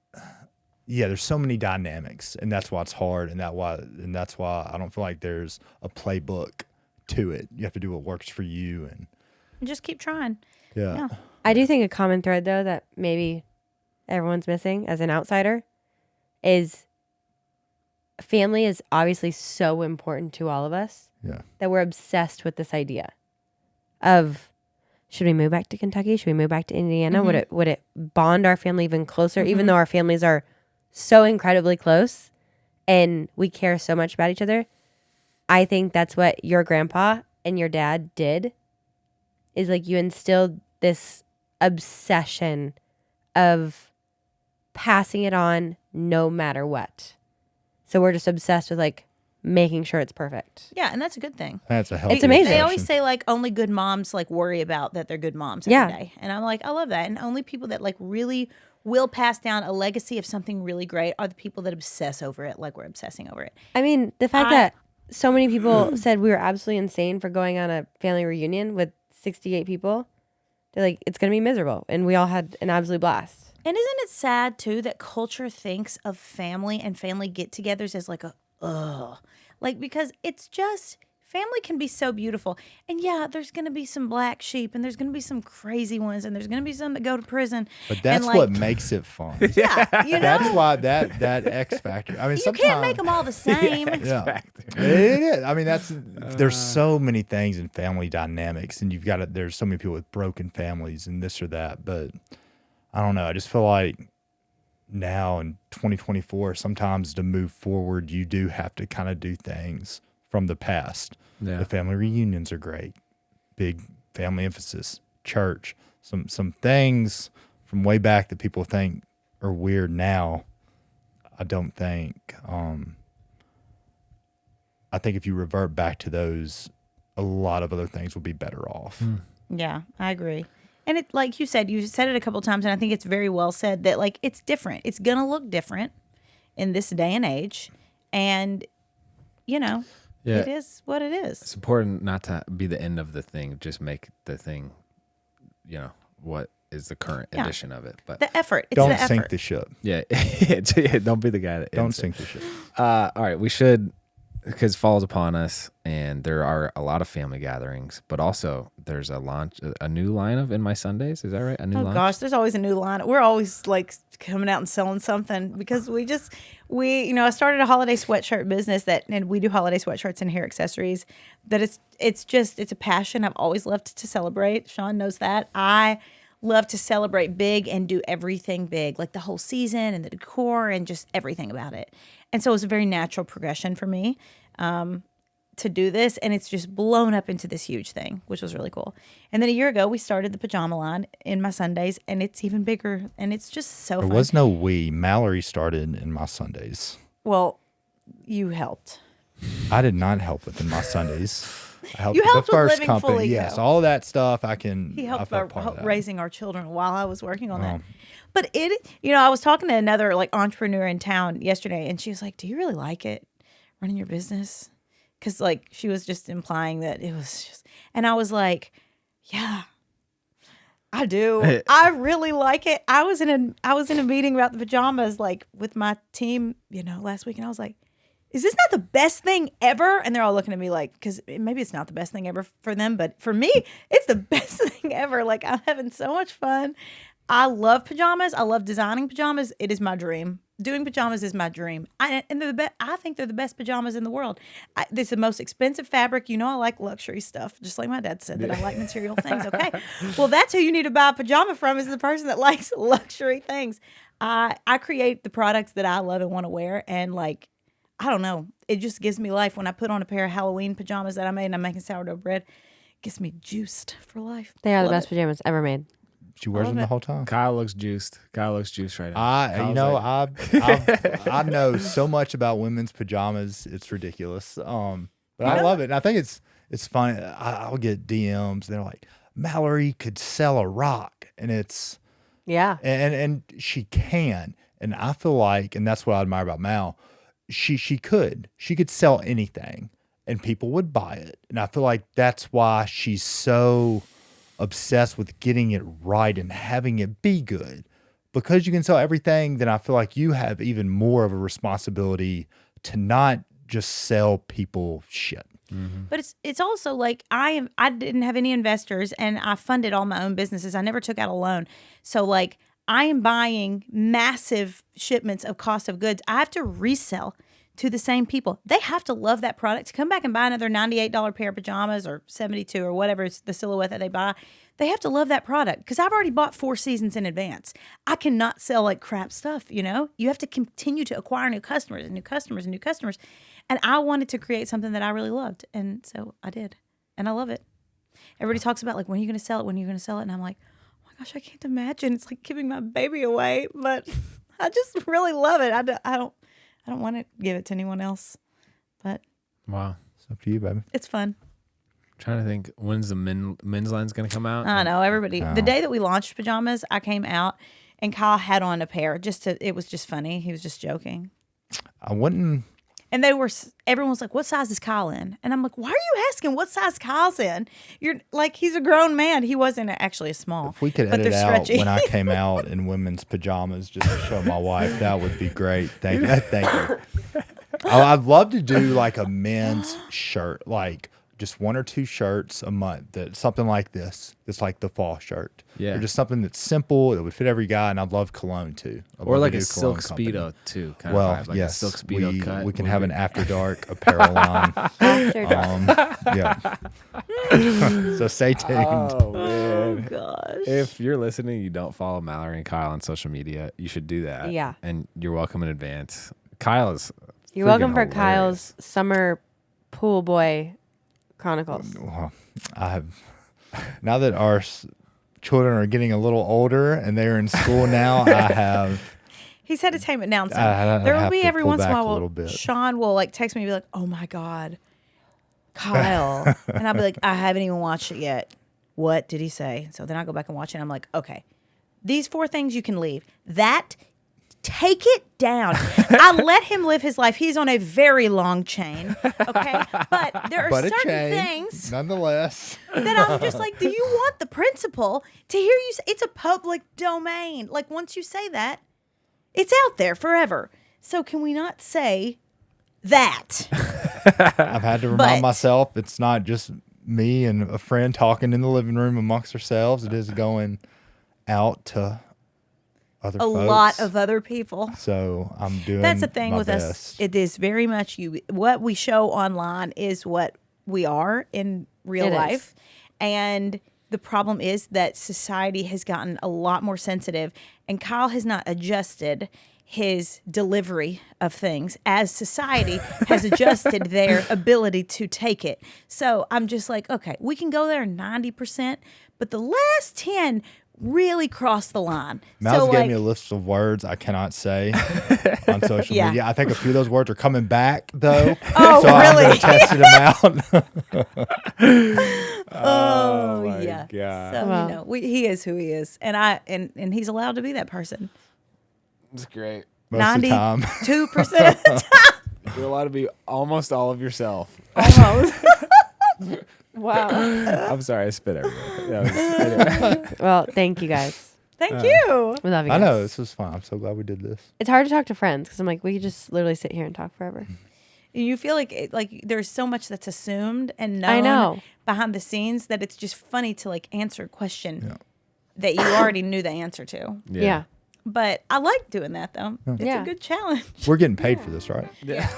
Yeah, there's so many dynamics, and that's why it's hard, and that's why I don't feel like there's a playbook to it. You have to do what works for you, and just keep trying. yeah. I do think a common thread, though, that maybe everyone's missing as an outsider is family is obviously so important to all of us Yeah. that we're obsessed with this idea of should we move back to Kentucky? Should we move back to Indiana? Would it bond our family even closer, even though our families are so incredibly close and we care so much about each other? I think that's what your grandpa and your dad did, is like you instilled this obsession of passing it on no matter what. So we're just obsessed with like making sure it's perfect. Yeah, and that's a good thing. That's a healthy. amazing. They always obsession. say like only good moms like worry about that they're good moms every Yeah. day. And I'm like, I love that. And only people that like really will pass down a legacy of something really great are the people that obsess over it like we're obsessing over it. I mean, the fact that so many people said we were absolutely insane for going on a family reunion with 68 people. They're like, it's going to be miserable. And we all had an absolute blast. And isn't it sad too that culture thinks of family and family get-togethers as like a like, because it's just family can be so beautiful. And yeah, there's going to be some black sheep, and there's going to be some crazy ones, and there's going to be some that go to prison. But that's and, like, what makes it fun. yeah, you know, That's why that X factor. I mean, you sometimes can't make them all the same. Yeah, it is. I mean, there's so many things in family dynamics, and there's so many people with broken families and this or that. But I don't know. I just feel like now in 2024, sometimes to move forward, you do have to kind of do things from the past. Yeah. The family reunions are great. Big family emphasis. Church. Some things from way back that people think are weird now. I don't think. I think if you revert back to those, a lot of other things will be better off. Yeah, I agree. And it, like you said it a couple times, and I think it's very well said that like it's different. It's gonna look different in this day and age, and you know, Yeah. it is what it is. It's important not to be the end of the thing. Just make the thing, what is the current Yeah. edition of it. But The effort. It's Don't the sink effort. the ship. yeah, don't be the guy that Don't ends it. sink the ship. All right, we should, because fall's upon us, and there are a lot of family gatherings, but also there's a new line of In My Sundays. Is that right? A new Oh line? gosh, there's always a new line. We're always like coming out and selling something because I started a holiday sweatshirt business and we do holiday sweatshirts and hair accessories. That it's a passion I've always loved to celebrate. Shawn knows that. I love to celebrate big and do everything big, like the whole season and the decor and just everything about it. And so it was a very natural progression for me to do this, and it's just blown up into this huge thing, which was really cool. And then a year ago, we started the pajama line In My Sundays, and it's even bigger, and it's just so There fun. was no we. Mallory started In My Sundays. Well, you helped. I did not help with In My Sundays. I helped You with helped the with first Living company. Fully Yes, Go. all of that stuff I can. He I helped felt part of that. raising our children while I was working on that. Oh. But I was talking to another like entrepreneur in town yesterday, and she was like, "Do you really like it running your business?" Because like she was just implying that it was just, and I was like, "Yeah, I do. I really like it." I was in a meeting about the pajamas like with my team, last week, and I was like, "Is this not the best thing ever?" And they're all looking at me like, because maybe it's not the best thing ever for them, but for me, it's the best thing ever. Like I'm having so much fun. I love pajamas. I love designing pajamas. It is my dream. doing pajamas is my dream. And they're I think they're the best pajamas in the world. This is the most expensive fabric. You know, I like luxury stuff, just like my dad said that I like material things. Okay, well, that's who you need to buy a pajama from, is the person that likes luxury things. I create the products that I love and want to wear, and like, I don't know, it just gives me life when I put on a pair of Halloween pajamas that I made and I'm making sourdough bread. It gets me juiced for life. They are the Love best it. pajamas ever made. She wears them the whole time. Kyle looks juiced. Kyle looks juiced right now. I know so much about women's pajamas. It's ridiculous. But I love it. And I think it's fun. I'll get DMs. They're like, Mallory could sell a rock, and it's Yeah. and she can. And I feel like, and that's what I admire about Mal. She could sell anything, and people would buy it. And I feel like that's why she's so obsessed with getting it right and having it be good, because you can sell everything. Then I feel like you have even more of a responsibility to not just sell people shit. But it's also like I didn't have any investors, and I funded all my own businesses. I never took out a loan. So like, I am buying massive shipments of cost of goods. I have to resell to the same people. They have to love that product to come back and buy another $98 pair of pajamas, or $72, or whatever is the silhouette that they buy. They have to love that product, because I've already bought 4 seasons in advance. I cannot sell like crap stuff, you know? You have to continue to acquire new customers and new customers and new customers. And I wanted to create something that I really loved. And so I did. And I love it. Everybody talks about like, when are you going to sell it? When are you going to sell it? And I'm like, oh my gosh, I can't imagine. It's like giving my baby away. But I just really love it. I don't want to give it to anyone else. But Wow. It's up to you, baby. it's fun. Trying to think, when's the men's line's going to come out? I know, everybody. The day that we launched pajamas, I came out and Kyle had on a pair. It was just funny. He was just joking. I wouldn't. And everyone was like, what size is Kyle in? And I'm like, why are you asking what size Kyle's in? You're like, he's a grown man. He wasn't actually a small. If we could but edit they're out stretchy. when I came out in women's pajamas just to show my wife, that would be great. Thank you. Thank you. I'd love to do like a men's shirt, like just 1 or 2 shirts a month, that something like this. It's like the fall shirt. Yeah. Or just something that's simple that would fit every guy. And I'd love cologne too. I'd Or love like to a do silk cologne company. Speedo too. Kind Well, of vibe, like yes, a silk Speedo cut. we can would have be- an after dark apparel line. After dark. Yeah. So stay tuned. Oh man. Gosh. If you're listening, you don't follow Mallory and Kyle on social media, you should do that. Yeah. And you're welcome in advance. Kyle is You're welcome for freaking Kyle's summer pool boy chronicles. Well, I have, now that our children are getting a little older and they're in school now, I have. He's had to tame it down some. I There will have be to every pull once in a back a while, little bit. Shawn will like text me and be like, oh my God, Kyle. And I'll be like, I haven't even watched it yet. What did he say? So then I go back and watch it and I'm like, okay, these 4 things you can leave. That, take it down. I let him live his life. He's on a very long chain. Okay. But there are But a certain chain, things nonetheless. that I'm just like, do you want the principal to hear you say it's a public domain? Like, once you say that, it's out there forever. So can we not say that? I've had to remind But- myself it's not just me and a friend talking in the living room amongst ourselves. It is going out to other A folks. lot of other people. So I'm doing. That's the thing my with us. best. It is very much what we show online is what we are in real It is. life. And the problem is that society has gotten a lot more sensitive, and Kyle has not adjusted his delivery of things as society has adjusted their ability to take it. So I'm just like, okay, we can go there 90%, but the last 10 really crossed the line. Mal's so gave like, me a list of words I cannot say on social Yeah. media. I think a few of those words are coming back though. Oh, so I'm really? gonna test them out. oh my yeah. God. So Wow. you know, he is who he is, and he's allowed to be that person. It's great. Most of the time. 2% of the time. You're allowed to be almost all of yourself. Almost. Wow. I'm sorry, I spit everywhere. Anyway. Well, thank you guys. Thank you. We love you I guys. know, this was fun. I'm so glad we did this. It's hard to talk to friends because I'm like, we could just literally sit here and talk forever. You feel like there's so much that's assumed and known I know. behind the scenes that it's just funny to like answer a question that you already knew the answer to. Yeah. But I like doing that though. It's Yeah. a good challenge. We're getting paid for this, right? Yeah.